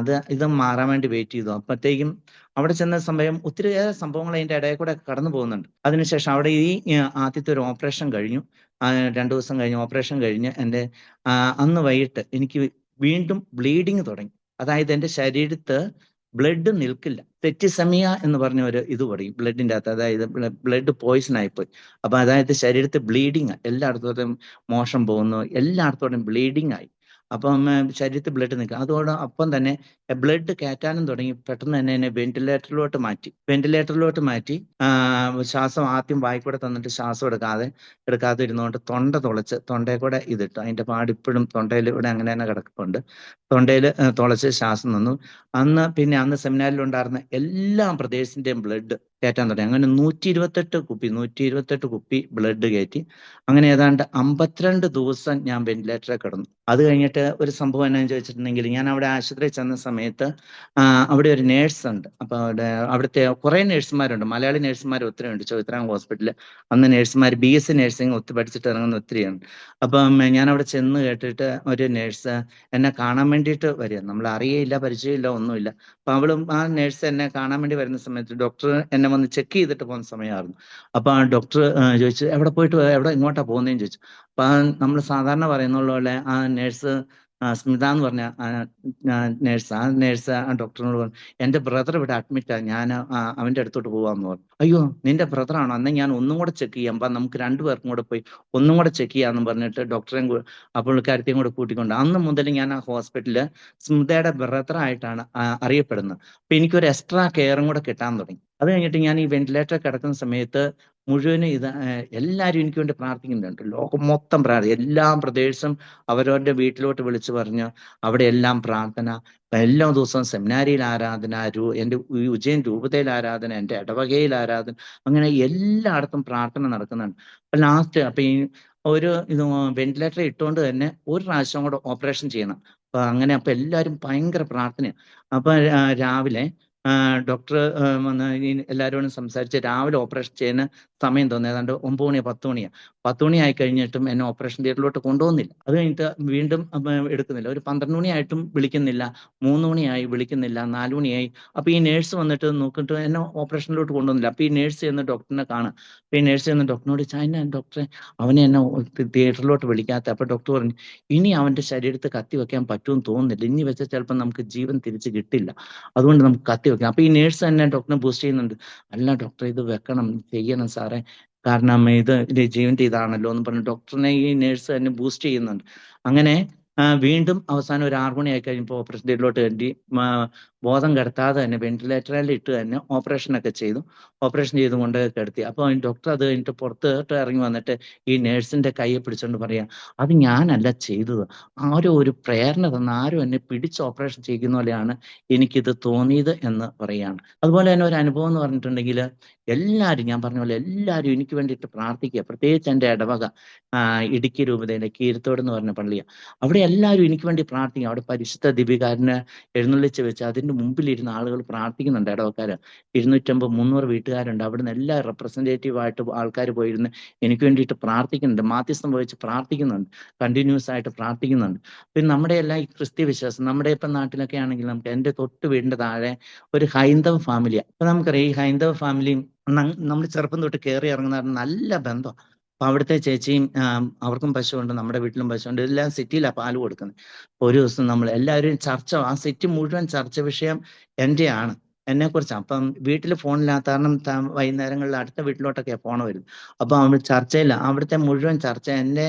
ഇത് മാറാൻ വേണ്ടി വെയിറ്റ് ചെയ്തു. അപ്പോഴത്തേക്കും അവിടെ ചെന്ന സമയം ഒത്തിരിയേറെ സംഭവങ്ങൾ അതിൻ്റെ ഇടയിൽ കൂടെ കടന്നു പോകുന്നുണ്ട്. അതിനുശേഷം അവിടെ ഈ ആദ്യത്തെ ഒരു ഓപ്പറേഷൻ കഴിഞ്ഞു. 2 ദിവസം കഴിഞ്ഞ് ഓപ്പറേഷൻ കഴിഞ്ഞ് എൻ്റെ അന്ന് വൈകിട്ട് എനിക്ക് വീണ്ടും ബ്ലീഡിങ് തുടങ്ങി. അതായത് എൻ്റെ ശരീരത്ത് ബ്ലഡ് നിൽക്കില്ല. സെറ്റിസെമിയ എന്ന് പറഞ്ഞ ഒരു ഇത് പറയും ബ്ലഡിൻ്റെ അകത്ത്, അതായത് ബ്ലഡ് പോയിസൺ ആയിപ്പോയി. അപ്പൊ അതായത് ശരീരത്തിൽ ബ്ലീഡിങ്, എല്ലായിടത്തോട്ടും മോശം പോകുന്നു, എല്ലായിടത്തോട്ടും ബ്ലീഡിങ് ആയി. അപ്പം ശരീരത്തിൽ ബ്ലഡ് നിൽക്കുക. അതോടൊപ്പം തന്നെ ബ്ലഡ് കയറ്റാനും തുടങ്ങി. പെട്ടെന്ന് തന്നെ എന്നെ വെന്റിലേറ്ററിലോട്ട് മാറ്റി. ശ്വാസം ആദ്യം വായിക്കൂടെ തന്നിട്ട് ശ്വാസം എടുക്കാതെ ഇരുന്നുകൊണ്ട് തൊണ്ട തുളച്ച് തൊണ്ടയിൽ കൂടെ ഇതിട്ടു. അതിന്റെ പാടിപ്പോഴും തൊണ്ടയിൽ ഇവിടെ അങ്ങനെ തന്നെ കിടക്കുന്നുണ്ട്. തൊണ്ടയിൽ തുളച്ച് ശ്വാസം നിന്നു. അന്ന് സെമിനാറിലുണ്ടായിരുന്ന എല്ലാ പ്രദേശത്തിന്റെയും ബ്ലഡ് കയറ്റാൻ തുടങ്ങി. അങ്ങനെ 128 കുപ്പി ബ്ലഡ് കയറ്റി. അങ്ങനെ ഏതാണ്ട് 52 ദിവസം ഞാൻ വെന്റിലേറ്ററിൽ കിടന്നു. അത് കഴിഞ്ഞിട്ട് ഒരു സംഭവം എന്നാന്ന് ചോദിച്ചിട്ടുണ്ടെങ്കിൽ, ഞാൻ അവിടെ ആശുപത്രിയിൽ ചെന്ന സമയത്ത് അവിടെ ഒരു നേഴ്സ് ഉണ്ട്. അപ്പൊ അവിടുത്തെ കുറെ നേഴ്സുമാരുണ്ട്, മലയാളി നേഴ്സുമാർ ഒത്തിരി ഉണ്ട് ചോയിത്രാം ഹോസ്പിറ്റലിൽ. അന്ന് നേഴ്സുമാർ BSc നഴ്സിംഗ് പഠിച്ചിട്ട് ഇറങ്ങുന്ന ഒത്തിരിയാണ്. അപ്പം ഞാൻ അവിടെ ചെന്ന് കേട്ടിട്ട് ഒരു നേഴ്സ് എന്നെ കാണാൻ വേണ്ടിയിട്ട് വരിക. നമ്മൾ അറിയയില്ല, പരിചയമില്ല, ഒന്നുമില്ല. അപ്പൊ ആ നേഴ്സ് എന്നെ കാണാൻ വേണ്ടി വരുന്ന സമയത്ത് ഡോക്ടർ എന്നെ വന്ന് ചെക്ക് ചെയ്തിട്ട് പോകുന്ന സമയമായിരുന്നു. അപ്പൊ ആ ഡോക്ടർ ചോദിച്ചു, എവിടെ ഇങ്ങോട്ടാ പോകുന്നതെന്ന് ചോദിച്ചു. അപ്പൊ നമ്മൾ സാധാരണ പറയുന്ന പോലെ ആ നേഴ്സ് സ്മിത എന്ന് പറഞ്ഞ നേഴ്സ് ആ ഡോക്ടറിനോട് പറഞ്ഞു, എന്റെ ബ്രദർ ഇവിടെ അഡ്മിറ്റാ, ഞാൻ അവന്റെ അടുത്തോട്ട് പോവാന്ന് പറഞ്ഞു. അയ്യോ, നിന്റെ ബ്രദർ ആണോ, അന്ന് ഞാൻ ഒന്നും കൂടെ ചെക്ക് ചെയ്യാം, അപ്പൊ നമുക്ക് രണ്ടുപേർക്കും കൂടെ പോയി ഒന്നും കൂടെ ചെക്ക് ചെയ്യാന്ന് പറഞ്ഞിട്ട് ഡോക്ടറെയും പുള്ളിക്കാരത്തെയും കൂടെ കൂട്ടിക്കൊണ്ട് അന്ന് മുതൽ ഞാൻ ആ ഹോസ്പിറ്റലില് സ്മിതയുടെ ബ്രദറായിട്ടാണ് അറിയപ്പെടുന്നത്. അപ്പൊ എനിക്കൊരു എക്സ്ട്രാ കെയറും കൂടെ കിട്ടാൻ തുടങ്ങി. അത് കഴിഞ്ഞിട്ട് ഞാൻ ഈ വെന്റിലേറ്റർ കിടക്കുന്ന സമയത്ത് മുഴുവനും എല്ലാവരും എനിക്ക് വേണ്ടി പ്രാർത്ഥിക്കുന്നുണ്ട്. ലോകം മൊത്തം എല്ലാ ബ്രദേഴ്സും അവരവരുടെ വീട്ടിലോട്ട് വിളിച്ചു പറഞ്ഞു അവിടെ എല്ലാം പ്രാർത്ഥന, എല്ലാ ദിവസവും സെമിനാരിയിൽ ആരാധന, എൻ്റെ ഉജ്ജയിൻ രൂപതയിൽ ആരാധന, എൻ്റെ ഇടവകയിൽ ആരാധന, അങ്ങനെ എല്ലായിടത്തും പ്രാർത്ഥന നടക്കുന്നുണ്ട്. അപ്പൊ ഈ ഇത് വെന്റിലേറ്റർ ഇട്ടുകൊണ്ട് തന്നെ ഒരു പ്രാവശ്യം കൂടെ ഓപ്പറേഷൻ ചെയ്യണം. അപ്പൊ എല്ലാവരും ഭയങ്കര പ്രാർത്ഥനയാണ്. അപ്പൊ രാവിലെ ഡോക്ടർ വന്ന് എല്ലാവരോടും സംസാരിച്ച് രാവിലെ ഓപ്പറേഷൻ ചെയ്യുന്ന സമയം തോന്നി, ഏതാണ്ട് 9 മണിയോ 10 മണിയോ 10 മണി ആയി കഴിഞ്ഞിട്ടും എന്നെ ഓപ്പറേഷൻ തിയേറ്ററിലോട്ട് കൊണ്ടുപോകുന്നില്ല. അത് കഴിഞ്ഞിട്ട് വീണ്ടും എടുക്കുന്നില്ല. ഒരു 12 മണിയായിട്ടും വിളിക്കുന്നില്ല, 3 മണിയായി വിളിക്കുന്നില്ല, 4 മണിയായി. അപ്പൊ ഈ നേഴ്സ് വന്നിട്ട് നോക്കിയിട്ട് എന്നെ ഓപ്പറേഷനിലോട്ട് കൊണ്ടുവന്നില്ല. അപ്പൊ ഈ നേഴ്സ് ചെന്ന് ഡോക്ടറിനെ കാണും. അപ്പൊ ഈ നേഴ്സ് ചെന്ന് ഡോക്ടറിനോട് ചോദിച്ചാൽ, ഡോക്ടറെ അവനെ എന്നെ തിയേറ്ററിലോട്ട് വിളിക്കാത്ത. അപ്പൊ ഡോക്ടർ പറഞ്ഞു, ഇനി അവന്റെ ശരീരത്തിൽ കത്തി വെക്കാൻ പറ്റുമെന്ന് തോന്നുന്നില്ല, ഇനി വെച്ചാൽ ചിലപ്പോൾ നമുക്ക് ജീവൻ തിരിച്ച് കിട്ടില്ല, അതുകൊണ്ട് നമുക്ക് കത്തി വെക്കാം. അപ്പൊ ഈ നേഴ്സ് തന്നെ ഡോക്ടറിനെ ബൂസ്റ്റ് ചെയ്യുന്നുണ്ട്. അല്ല ഡോക്ടറെ, ഇത് വെക്കണം, ചെയ്യണം സാറേ, കാരണം ഇത് ജീവന്റെ ഇതാണല്ലോ എന്ന് പറഞ്ഞ് ഡോക്ടറിനെ ഈ നേഴ്സ് തന്നെ ബൂസ്റ്റ് ചെയ്യുന്നുണ്ട്. അങ്ങനെ വീണ്ടും അവസാനം ഒരു 6 മണി ആയി കഴിഞ്ഞപ്പോൾ ഓപ്പറേഷൻ തിയേറ്ററിലോട്ട് കയറ്റി ബോധം കെടുത്താതെ തന്നെ വെന്റിലേറ്ററിൽ ഇട്ട് തന്നെ ഓപ്പറേഷനൊക്കെ ചെയ്തു. ഓപ്പറേഷൻ ചെയ്തുകൊണ്ട് കിടത്തി. അപ്പോൾ ഡോക്ടർ അത് കഴിഞ്ഞിട്ട് പുറത്തോട്ട് ഇറങ്ങി വന്നിട്ട് ഈ നേഴ്സിന്റെ കൈയെ പിടിച്ചുകൊണ്ട് പറയാം, അത് ഞാനല്ല ചെയ്തത്, ആരോ ഒരു പ്രേരണ തന്ന, ആരോ എന്നെ പിടിച്ച് ഓപ്പറേഷൻ ചെയ്യുന്ന പോലെയാണ് എനിക്കിത് തോന്നിയത് എന്ന് പറയാണ്. അതുപോലെ തന്നെ ഒരു അനുഭവം എന്ന് പറഞ്ഞിട്ടുണ്ടെങ്കിൽ എല്ലാവരും, ഞാൻ പറഞ്ഞ പോലെ എല്ലാവരും എനിക്ക് വേണ്ടിയിട്ട് പ്രാർത്ഥിക്കുക. പ്രത്യേകിച്ച് എൻ്റെ ഇടവക ഇടുക്കി രൂപതയിലെ കീരത്തോട് എന്ന് പറഞ്ഞ പള്ളിയാണ്. അവിടെ എല്ലാവരും എനിക്ക് വേണ്ടി പ്രാർത്ഥിക്കും. അവിടെ പരിശുദ്ധ ദിവികാരനെ എഴുന്നള്ളിച്ച് വെച്ച് അതിൻ്റെ മുമ്പിലിരുന്ന ആളുകൾ പ്രാർത്ഥിക്കുന്നുണ്ട്. ഇടവക്കാര് 250-300 വീട്ടുകാരുണ്ട്. അവിടുന്ന് എല്ലാ റെപ്രസെൻറ്റേറ്റീവായിട്ട് ആൾക്കാർ പോയിരുന്ന് എനിക്ക് വേണ്ടിയിട്ട് പ്രാർത്ഥിക്കുന്നുണ്ട്, മാധ്യസ്ഥം വഹിച്ച് പ്രാർത്ഥിക്കുന്നുണ്ട്, കണ്ടിന്യൂസ് ആയിട്ട് പ്രാർത്ഥിക്കുന്നുണ്ട്. പിന്നെ നമ്മുടെ എല്ലാ ഈ ക്രിസ്ത്യ വിശ്വാസം, നമ്മുടെ ഇപ്പം നാട്ടിലൊക്കെ ആണെങ്കിൽ നമുക്ക് എൻ്റെ തൊട്ട് വീടിൻ്റെ താഴെ ഒരു ഹൈന്ദവ ഫാമിലിയാണ്. അപ്പൊ നമുക്കറിയാം ഈ ഹൈന്ദവ ഫാമിലിയും നമ്മൾ ചെറുപ്പം തൊട്ട് കയറി ഇറങ്ങുന്ന നല്ല ബന്ധം. അപ്പൊ അവിടുത്തെ ചേച്ചിയും അവർക്കും പശുവുണ്ട്, നമ്മുടെ വീട്ടിലും പശുവുണ്ട്, എല്ലാം സിറ്റിയിലാണ് പാല് കൊടുക്കുന്നത്. ഒരു ദിവസം നമ്മൾ എല്ലാവരും ആ സിറ്റി മുഴുവൻ ചർച്ച വിഷയം എന്നെയാണ്, എന്നെക്കുറിച്ച്. അപ്പം വീട്ടിൽ ഫോണില്ലാത്ത കാരണം വൈകുന്നേരങ്ങളിൽ അടുത്ത വീട്ടിലോട്ടൊക്കെ ഫോൺ വരും. അപ്പൊ ചർച്ചയില്ല, അവിടുത്തെ മുഴുവൻ ചർച്ച എൻ്റെ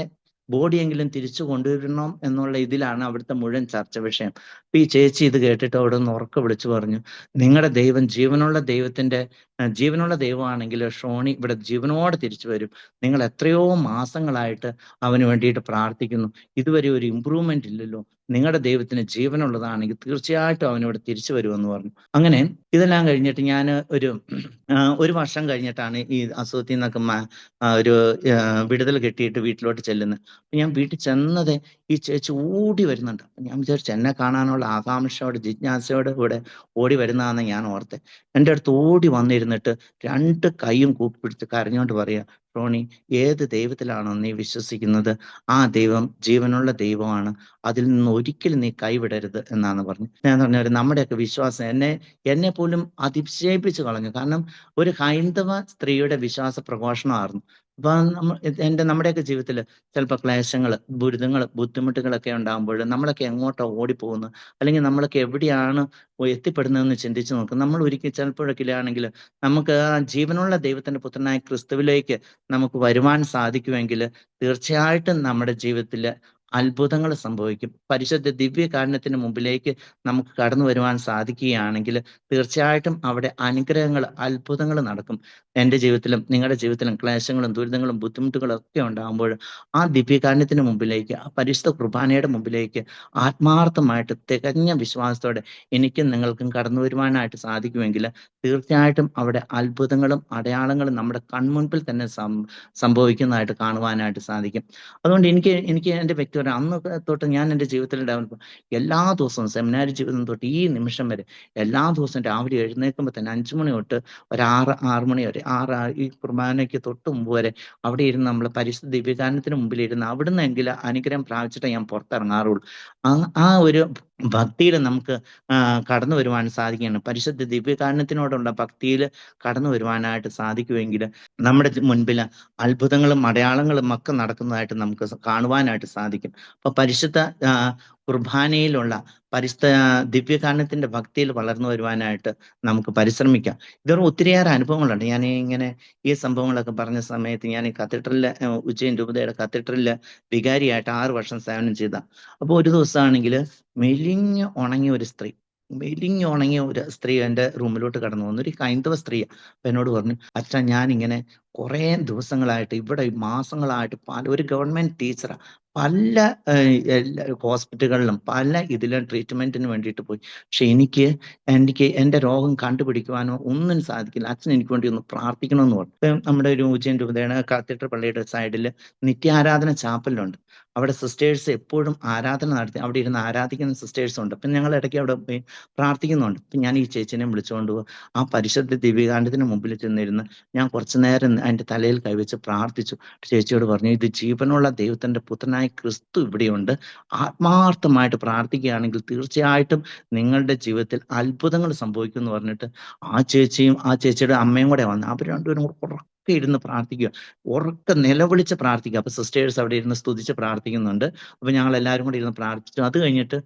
ബോഡിയെങ്കിലും തിരിച്ചു കൊണ്ടുവരണം എന്നുള്ള ഇതിലാണ് അവിടുത്തെ മുഴുവൻ ചർച്ച വിഷയം. അപ്പൊ ഈ ചേച്ചി ഇത് കേട്ടിട്ട് അവിടെ നിന്ന് ഉറക്കെ വിളിച്ചു പറഞ്ഞു, നിങ്ങളുടെ ദൈവം ജീവനുള്ള ദൈവമാണെങ്കിൽ ഷോണി ഇവിടെ ജീവനോടെ തിരിച്ചു വരും. നിങ്ങൾ എത്രയോ മാസങ്ങളായിട്ട് അവന് വേണ്ടിയിട്ട് പ്രാർത്ഥിക്കുന്നു, ഇതുവരെ ഒരു ഇമ്പ്രൂവ്മെന്റ് ഇല്ലല്ലോ, നിങ്ങളുടെ ദൈവത്തിന് ജീവനുള്ളതാണെങ്കിൽ തീർച്ചയായിട്ടും അവനിവിടെ തിരിച്ചു വരുമെന്ന് പറഞ്ഞു. അങ്ങനെ ഇതെല്ലാം കഴിഞ്ഞിട്ട് ഞാൻ ഒരു വർഷം കഴിഞ്ഞിട്ടാണ് ഈ അസുഖത്തിൽ നിന്നൊക്കെ ഒരു വിടുതൽ കിട്ടിയിട്ട് വീട്ടിലോട്ട് ചെല്ലുന്നത്. അപ്പൊ ഞാൻ വീട്ടിൽ ചെന്നത് ഈ ചേച്ചി ഓടി വരുന്നുണ്ട്. അപ്പൊ ഞാൻ വിചാരിച്ചു എന്നെ കാണാനുള്ള ആകാംക്ഷയോടെ ജിജ്ഞാസയോടെ കൂടെ ഓടി വരുന്നതാണെന്ന് ഞാൻ ഓർത്തെ. എൻ്റെ അടുത്ത് ഓടി വന്നിരുന്നിട്ട് 2 കൈയും കൂപ്പിടിച്ച് കരഞ്ഞുകൊണ്ട് പറയാ, റോണി, ഏത് ദൈവത്തിലാണോ നീ വിശ്വസിക്കുന്നത്, ആ ദൈവം ജീവനുള്ള ദൈവമാണ്, അതിൽ നിന്ന് ഒരിക്കലും നീ കൈവിടരുത് എന്നാണ് പറഞ്ഞു. ഞാൻ പറഞ്ഞ നമ്മുടെയൊക്കെ വിശ്വാസം എന്നെ പോലും അതിശയിപ്പിച്ച് കളഞ്ഞു. കാരണം ഒരു ഹൈന്ദവ സ്ത്രീയുടെ വിശ്വാസ പ്രഘോഷണമായിരുന്നു. അപ്പൊ നമ്മുടെയൊക്കെ ജീവിതത്തിൽ ചിലപ്പോൾ ക്ലേശങ്ങൾ, ദുരിതങ്ങൾ, ബുദ്ധിമുട്ടുകളൊക്കെ ഉണ്ടാകുമ്പോൾ നമ്മളൊക്കെ എങ്ങോട്ടോ ഓടിപ്പോകുന്നു, അല്ലെങ്കിൽ നമ്മളൊക്കെ എവിടെയാണ് എത്തിപ്പെടുന്നതെന്ന് ചിന്തിച്ചു നോക്കും. നമ്മൾ ഒരിക്കൽ ചിലപ്പോഴൊക്കെ ആണെങ്കിൽ നമുക്ക് ആ ജീവനുള്ള ദൈവത്തിന്റെ പുത്രനായ ക്രിസ്തുവിലേക്ക് നമുക്ക് വരുവാൻ സാധിക്കുമെങ്കിൽ തീർച്ചയായിട്ടും നമ്മുടെ ജീവിതത്തിൽ അത്ഭുതങ്ങൾ സംഭവിക്കും. പരിശുദ്ധ ദിവ്യകാരുണ്യത്തിന് മുമ്പിലേക്ക് നമുക്ക് കടന്നു വരുവാൻ സാധിക്കുകയാണെങ്കിൽ തീർച്ചയായിട്ടും അവിടെ അനുഗ്രഹങ്ങൾ, അത്ഭുതങ്ങൾ നടക്കും. എൻ്റെ ജീവിതത്തിലും നിങ്ങളുടെ ജീവിതത്തിലും ക്ലേശങ്ങളും ദുരിതങ്ങളും ബുദ്ധിമുട്ടുകളും ഒക്കെ ഉണ്ടാകുമ്പോൾ ആ ദിവ്യകാരുണ്യത്തിന് മുമ്പിലേക്ക്, ആ പരിശുദ്ധ കുർബാനയുടെ മുമ്പിലേക്ക് ആത്മാർത്ഥമായിട്ട് തികഞ്ഞ വിശ്വാസത്തോടെ എനിക്കും നിങ്ങൾക്കും കടന്നു വരുവാനായിട്ട് സാധിക്കുമെങ്കിൽ തീർച്ചയായിട്ടും അവിടെ അത്ഭുതങ്ങളും അടയാളങ്ങളും നമ്മുടെ കൺമുൻപിൽ തന്നെ സംഭവിക്കുന്നതായിട്ട് കാണുവാനായിട്ട് സാധിക്കും. അതുകൊണ്ട് എനിക്ക് എൻ്റെ വ്യക്തിപരം അന്ന് തൊട്ട് ഞാൻ എൻ്റെ ജീവിതത്തിൽ ഡെവലപ്പ് എല്ലാ ദിവസവും സെമിനാരി ജീവിതം തൊട്ട് ഈ നിമിഷം വരെ എല്ലാ ദിവസവും രാവിലെ എഴുന്നേൽക്കുമ്പോൾ തന്നെ 5 മണി തൊട്ട് ഒരു 6 മണി വരെ ഈ കുർബാനയ്ക്ക് തൊട്ട് മുമ്പ് വരെ അവിടെ ഇരുന്ന് നമ്മൾ പരിശുദ്ധ ദിവ്യകാരുണ്യത്തിന് മുമ്പിൽ ഇരുന്ന് അവിടുന്ന് എങ്കിലും അനുഗ്രഹം പ്രാപിച്ചിട്ടേ ഞാൻ പുറത്തിറങ്ങാറുള്ളൂ. ആ ഒരു ഭക്തിയിൽ നമുക്ക് കടന്നു വരുവാൻ സാധിക്കുകയാണ്. പരിശുദ്ധ ദിവ്യകാരുണ്യത്തിനോടുള്ള ഭക്തിയിൽ കടന്നു വരുവാനായിട്ട് സാധിക്കുമെങ്കിൽ നമ്മുടെ മുൻപിൽ അത്ഭുതങ്ങളും അടയാളങ്ങളും ഒക്കെ നടക്കുന്നതായിട്ട് നമുക്ക് കാണുവാനായിട്ട് സാധിക്കും. അപ്പൊ പരിശുദ്ധ കുർബാനയിലുള്ള പരിശുദ്ധ ദിവ്യകാരുണ്യത്തിന്റെ ഭക്തിയിൽ വളർന്നു വരുവാനായിട്ട് നമുക്ക് പരിശ്രമിക്കാം. ഇതൊരു ഒത്തിരിയേറെ അനുഭവങ്ങളുണ്ട്. ഞാൻ ഇങ്ങനെ ഈ സംഭവങ്ങളൊക്കെ പറഞ്ഞ സമയത്ത് ഞാൻ ഈ കത്തീഡ്രലിലെ ഉജ്ജയിൻ രൂപതയുടെ കത്തീഡ്രലിലെ വികാരിയായിട്ട് 6 വർഷം സേവനം ചെയ്ത. അപ്പോൾ ഒരു ദിവസമാണെങ്കിൽ മെലിഞ്ഞ് ഉണങ്ങിയ ഒരു സ്ത്രീ എൻ്റെ റൂമിലോട്ട് കടന്നു വന്നു. ഒരു ഹൈന്ദവ സ്ത്രീയാ. അപ്പൊ എന്നോട് പറഞ്ഞു, അച്ഛാ, ഞാനിങ്ങനെ കുറേ ദിവസങ്ങളായിട്ട് ഇവിടെ മാസങ്ങളായിട്ട് ഒരു ഗവൺമെന്റ് ടീച്ചറാ, പല ഹോസ്പിറ്റലുകളിലും പല ഇതിലും ട്രീറ്റ്മെന്റിന് വേണ്ടിയിട്ട് പോയി. പക്ഷെ എനിക്ക് എൻ്റെ രോഗം കണ്ടുപിടിക്കുവാനോ ഒന്നും സാധിക്കില്ല. അച്ഛൻ എനിക്ക് വേണ്ടി ഒന്ന് പ്രാർത്ഥിക്കണമെന്ന് പറഞ്ഞു. ഇപ്പം നമ്മുടെ ഒരു ഉജ്ജയിൻ രൂപതയുടെ കത്തീഡ്രൽ പള്ളിയുടെ സൈഡിൽ നിത്യാരാധന ചാപ്പലുണ്ട്. അവിടെ സിസ്റ്റേഴ്സ് എപ്പോഴും ആരാധന നടത്തി അവിടെ ഇരുന്ന് ആരാധിക്കുന്ന സിസ്റ്റേഴ്സ് ഉണ്ട്. അപ്പം ഞങ്ങൾ ഇടയ്ക്ക് അവിടെ പോയി പ്രാർത്ഥിക്കുന്നുണ്ട്. അപ്പം ഞാൻ ഈ ചേച്ചിനെ വിളിച്ചുകൊണ്ട് ആ പരിശുദ്ധ ദിവ്യകാരുണ്യത്തിന് മുമ്പിൽ ചെന്നിരുന്ന് ഞാൻ കുറച്ചു നേരം അതിൻ്റെ തലയിൽ കൈവച്ച് പ്രാർത്ഥിച്ചു. ചേച്ചിയോട് പറഞ്ഞു, ഇത് ജീവനുള്ള ദൈവത്തിന്റെ പുത്രനായ ക്രിസ്തു ഇവിടെയുണ്ട്. ആത്മാർത്ഥമായിട്ട് പ്രാർത്ഥിക്കുകയാണെങ്കിൽ തീർച്ചയായിട്ടും നിങ്ങളുടെ ജീവിതത്തിൽ അത്ഭുതങ്ങൾ സംഭവിക്കും എന്ന് പറഞ്ഞിട്ട് ആ ചേച്ചിയും ആ ചേച്ചിയുടെ അമ്മയും കൂടെ വന്ന് അവർ രണ്ടുപേരും കൂടെ ഉറക്കെ ഇരുന്ന് പ്രാർത്ഥിക്കുക, ഉറക്കെ നിലവിളിച്ച് പ്രാർത്ഥിക്കുക. അപ്പൊ സിസ്റ്റേഴ്സ് അവിടെ ഇരുന്ന് സ്തുതിച്ച് പ്രാർത്ഥിക്കുന്നുണ്ട്. അപ്പൊ ഞങ്ങൾ എല്ലാവരും കൂടി ഇരുന്ന് പ്രാർത്ഥിച്ചു. അത് കഴിഞ്ഞിട്ട്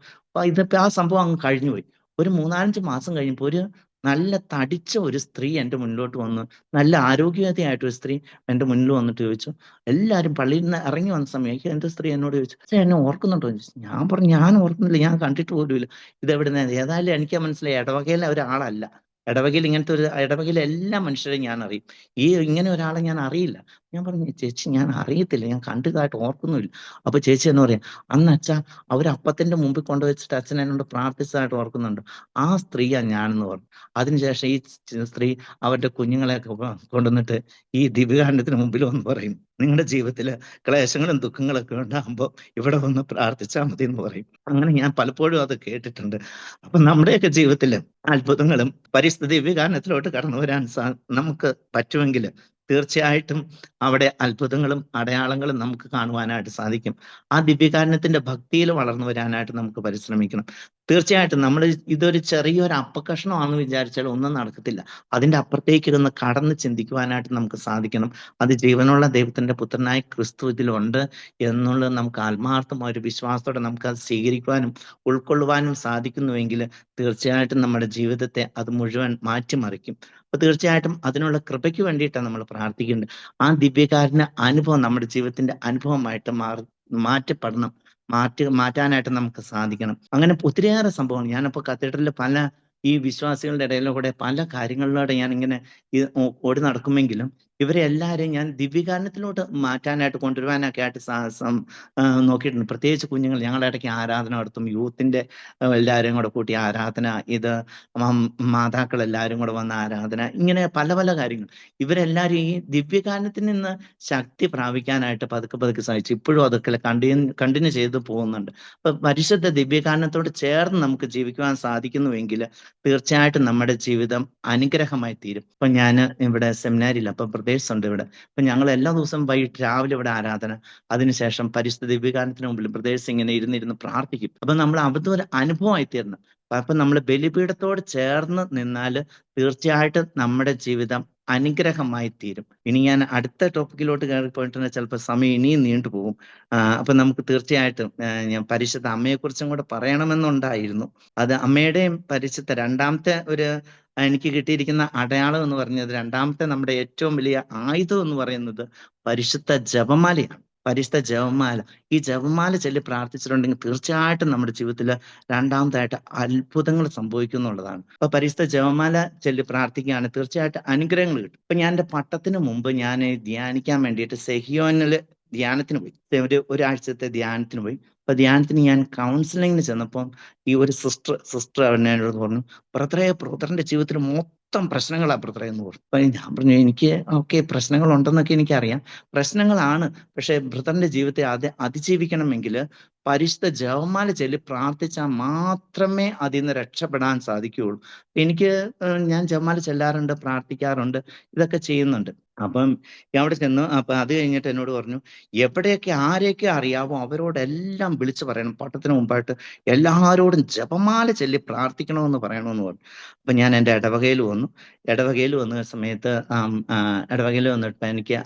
ഇതിപ്പോ ആ സംഭവം അങ്ങ് കഴിഞ്ഞുപോയി. ഒരു 3-5 മാസം കഴിഞ്ഞപ്പോൾ ഒരു നല്ല തടിച്ച ഒരു സ്ത്രീ എൻ്റെ മുന്നിലോട്ട് വന്നു. നല്ല ആരോഗ്യവതിയായിട്ടൊരു സ്ത്രീ എൻ്റെ മുന്നിൽ വന്നിട്ട് ചോദിച്ചു, എല്ലാവരും പള്ളിയിൽ നിന്ന് ഇറങ്ങി വന്ന സമയം എൻ്റെ സ്ത്രീ എന്നോട് ചോദിച്ചു, "അച്ഛാ, എന്നെ ഓർക്കുന്നുണ്ടോ?" ചോദിച്ചു. ഞാൻ പറഞ്ഞു, ഞാൻ ഓർക്കുന്നില്ല, ഞാൻ കണ്ടിട്ട് പോലുമില്ല. ഇതെവിടുന്ന? ഏതായാലും എനിക്ക് മനസ്സിലായി, ഇടവകയിലെ ഒരാളല്ല. ഇടവകയിൽ ഇങ്ങനത്തെ ഒരു ഇടവകയിലെ എല്ലാ മനുഷ്യരെയും ഞാൻ അറിയും. ഇങ്ങനെ ഒരാളെ ഞാൻ അറിയില്ല. ഞാൻ പറഞ്ഞു, ചേച്ചി, ഞാൻ അറിയത്തില്ല, ഞാൻ കണ്ടതായിട്ട് ഓർക്കുന്നുമില്ല. അപ്പൊ ചേച്ചി എന്ന് പറയാം, അന്ന് അച്ഛാ അവർ അപ്പത്തിന്റെ മുമ്പിൽ കൊണ്ടുവച്ചിട്ട് അച്ഛൻ എന്നോട് പ്രാർത്ഥിച്ചതായിട്ട് ഓർക്കുന്നുണ്ട്. ആ സ്ത്രീയാ ഞാനെന്ന് പറഞ്ഞു. അതിനുശേഷം ഈ സ്ത്രീ അവരുടെ കുഞ്ഞുങ്ങളെയൊക്കെ കൊണ്ടുവന്നിട്ട് ഈ ദിവ്യകാരുണ്യത്തിന് മുമ്പിൽ വന്ന് പറയും, നിങ്ങളുടെ ജീവിതത്തില് ക്ലേശങ്ങളും ദുഃഖങ്ങളൊക്കെ ഉണ്ടാകുമ്പോൾ ഇവിടെ വന്ന് പ്രാർത്ഥിച്ചാൽ മതി എന്ന് പറയും. അങ്ങനെ ഞാൻ പലപ്പോഴും അത് കേട്ടിട്ടുണ്ട്. അപ്പൊ നമ്മുടെയൊക്കെ ജീവിതത്തില് അത്ഭുതങ്ങളും പരിസ്ഥിതി ദിവ്യകാരുണ്യത്തിലോട്ട് കടന്നു വരാൻ നമുക്ക് പറ്റുമെങ്കിൽ തീർച്ചയായിട്ടും അവിടെ അത്ഭുതങ്ങളും അടയാളങ്ങളും നമുക്ക് കാണുവാനായിട്ട് സാധിക്കും. ആ ദിവ്യകാരുണ്യത്തിന്റെ ഭക്തിയിൽ വളർന്നു വരാനായിട്ട് നമുക്ക് പരിശ്രമിക്കണം. തീർച്ചയായിട്ടും നമ്മൾ ഇതൊരു ചെറിയൊരു അപ്പക്കഷ്ണമാണെന്ന് വിചാരിച്ചാൽ ഒന്നും നടക്കത്തില്ല. അതിന്റെ അപ്പുറത്തേക്ക് ഇരുന്ന് കടന്ന് ചിന്തിക്കുവാനായിട്ട് നമുക്ക് സാധിക്കണം. അത് ജീവനുള്ള ദൈവത്തിന്റെ പുത്രനായ ക്രിസ്തു ഇതിലുണ്ട് എന്നുള്ളത് നമുക്ക് ആത്മാർത്ഥമായ ഒരു വിശ്വാസത്തോടെ നമുക്ക് അത് സ്വീകരിക്കുവാനും ഉൾക്കൊള്ളുവാനും സാധിക്കുന്നുവെങ്കിൽ തീർച്ചയായിട്ടും നമ്മുടെ ജീവിതത്തെ അത് മുഴുവൻ മാറ്റിമറിക്കും. അപ്പൊ തീർച്ചയായിട്ടും അതിനുള്ള കൃപയ്ക്ക് വേണ്ടിയിട്ടാണ് നമ്മൾ പ്രാർത്ഥിക്കേണ്ടത്. ആ ദിവ്യകാരുണ്യ അനുഭവം നമ്മുടെ ജീവിതത്തിന്റെ അനുഭവമായിട്ട് മാറ്റപ്പെടണം. മാറ്റാനായിട്ട് നമുക്ക് സാധിക്കണം. അങ്ങനെ ഒത്തിരിയേറെ സംഭവങ്ങൾ ഞാനിപ്പോ കത്തീഡ്രലിൽ പല ഈ വിശ്വാസികളുടെ ഇടയിലൂടെ പല കാര്യങ്ങളിലൂടെ ഞാൻ ഇങ്ങനെ ഓടി നടക്കുമെങ്കിലും ഇവരെ എല്ലാവരെയും ഞാൻ ദിവ്യകാരുണ്യത്തിലോട്ട് മാറ്റാനായിട്ട് കൊണ്ടുവരുവാനൊക്കെ ആയിട്ട് നോക്കിയിട്ടുണ്ട്. പ്രത്യേകിച്ച് കുഞ്ഞുങ്ങൾ, ഞങ്ങളുടെ ഇടയ്ക്ക് ആരാധന നടത്തും. യൂത്തിന്റെ എല്ലാവരെയും കൂടെ കൂട്ടി ആരാധന, ഇത് മാതാക്കൾ എല്ലാവരും കൂടെ വന്ന ആരാധന, ഇങ്ങനെ പല പല കാര്യങ്ങൾ. ഇവരെല്ലാവരും ഈ ദിവ്യകാരുണ്യത്തിൽ നിന്ന് ശക്തി പ്രാപിക്കാനായിട്ട് പതുക്കെ പതുക്കെ സാധിച്ചു. ഇപ്പോഴും അതൊക്കെ കണ്ടിന്യൂ ചെയ്ത് പോകുന്നുണ്ട്. അപ്പൊ പരിശുദ്ധ ദിവ്യകാരുണ്യത്തോട് ചേർന്ന് നമുക്ക് ജീവിക്കുവാൻ സാധിക്കുന്നുവെങ്കിൽ തീർച്ചയായിട്ടും നമ്മുടെ ജീവിതം അനുഗ്രഹമായി തീരും. ഇപ്പൊ ഞാൻ ഇവിടെ സെമിനാരിയിൽ, അപ്പൊ പ്രദേശമുണ്ട് ഇവിടെ. അപ്പൊ ഞങ്ങൾ എല്ലാ ദിവസവും വൈകിട്ട് രാവിലെ ഇവിടെ ആരാധന, അതിനുശേഷം പരിശുദ്ധ ദിവ്യകാരുണ്യത്തിന് മുമ്പിൽ പ്രദേശം ഇങ്ങനെ ഇരുന്നിരുന്ന് പ്രാർത്ഥിക്കും. അപ്പൊ നമ്മൾ അതൊരു അനുഭവമായി തീർന്നു. അപ്പൊ നമ്മൾ ബലിപീഠത്തോട് ചേർന്ന് നിന്നാൽ തീർച്ചയായിട്ടും നമ്മുടെ ജീവിതം അനുഗ്രഹമായി തീരും. ഇനി ഞാൻ അടുത്ത ടോപ്പിക്കിലോട്ട് കയറി പോയിട്ടുണ്ടെങ്കിൽ ചിലപ്പോൾ സമയം ഇനിയും നീണ്ടുപോകും. അപ്പൊ നമുക്ക് തീർച്ചയായിട്ടും ഞാൻ പരിശുദ്ധ അമ്മയെക്കുറിച്ചും കൂടെ പറയണമെന്നുണ്ടായിരുന്നു. അത് അമ്മയുടെയും പരിശുദ്ധ രണ്ടാമത്തെ എനിക്ക് കിട്ടിയിരിക്കുന്ന അടയാളം എന്ന് പറഞ്ഞത്, രണ്ടാമത്തെ നമ്മുടെ ഏറ്റവും വലിയ ആയുധം എന്ന് പറയുന്നത് പരിശുദ്ധ ജപമാലയാണ്. പരിശുദ്ധ ജപമാല. ഈ ജപമാല ചൊല്ലി പ്രാർത്ഥിച്ചിട്ടുണ്ടെങ്കിൽ തീർച്ചയായിട്ടും നമ്മുടെ ജീവിതത്തിൽ രണ്ടാമതായിട്ട് അത്ഭുതങ്ങൾ സംഭവിക്കും എന്നുള്ളതാണ്. അപ്പൊ പരിശുദ്ധ ജപമാല ചൊല്ലി പ്രാർത്ഥിക്കുകയാണ് തീർച്ചയായിട്ടും അനുഗ്രഹങ്ങൾ കിട്ടും. ഇപ്പൊ ഞാൻ എൻ്റെ പട്ടത്തിന് മുമ്പ് ഞാൻ ധ്യാനിക്കാൻ വേണ്ടിയിട്ട് സെഹിയോനില് ധ്യാനത്തിന് പോയി. ഒരാഴ്ചത്തെ ധ്യാനത്തിന് പോയി. അപ്പൊ ധ്യാനത്തിന് ഞാൻ കൗൺസിലിങ്ങിന് ചെന്നപ്പോൾ ഈ ഒരു സിസ്റ്റർ എന്നോട് പറഞ്ഞു, ബ്രദറിന്റെ ജീവിതത്തിൽ മൊത്തം പ്രശ്നങ്ങളാ ബ്രദറെ എന്ന് പറഞ്ഞു. അപ്പൊ ഞാൻ പറഞ്ഞു, എനിക്ക് ഓക്കെ, പ്രശ്നങ്ങൾ ഉണ്ടെന്നൊക്കെ എനിക്കറിയാം, പ്രശ്നങ്ങളാണ്. പക്ഷെ ബ്രദറിന്റെ ജീവിതത്തെ അതിജീവിക്കണമെങ്കിൽ പരിശുദ്ധ ജപമാല ചൊല്ലി പ്രാർത്ഥിച്ചാൽ മാത്രമേ അതിൽ നിന്ന് രക്ഷപ്പെടാൻ സാധിക്കുകയുള്ളൂ. ഞാൻ ജപമാല ചെല്ലാറുണ്ട്, പ്രാർത്ഥിക്കാറുണ്ട്, ഇതൊക്കെ ചെയ്യുന്നുണ്ട്. അപ്പം അവിടെ ചെന്നു. അപ്പൊ അത് കഴിഞ്ഞിട്ട് എന്നോട് പറഞ്ഞു, എവിടെയൊക്കെ ആരെയൊക്കെ അറിയാവോ അവരോടെല്ലാം വിളിച്ചു പറയണം, പട്ടത്തിന് മുമ്പായിട്ട് എല്ലാവരോടും ജപമാല ചൊല്ലി പ്രാർത്ഥിക്കണമെന്ന് പറയണമെന്ന് പറഞ്ഞു. അപ്പൊ ഞാൻ എൻ്റെ ഇടവകയിൽ വന്നു. ഇടവകയിൽ വന്ന സമയത്ത് ഇടവകയിൽ വന്നിട്ട് എനിക്ക്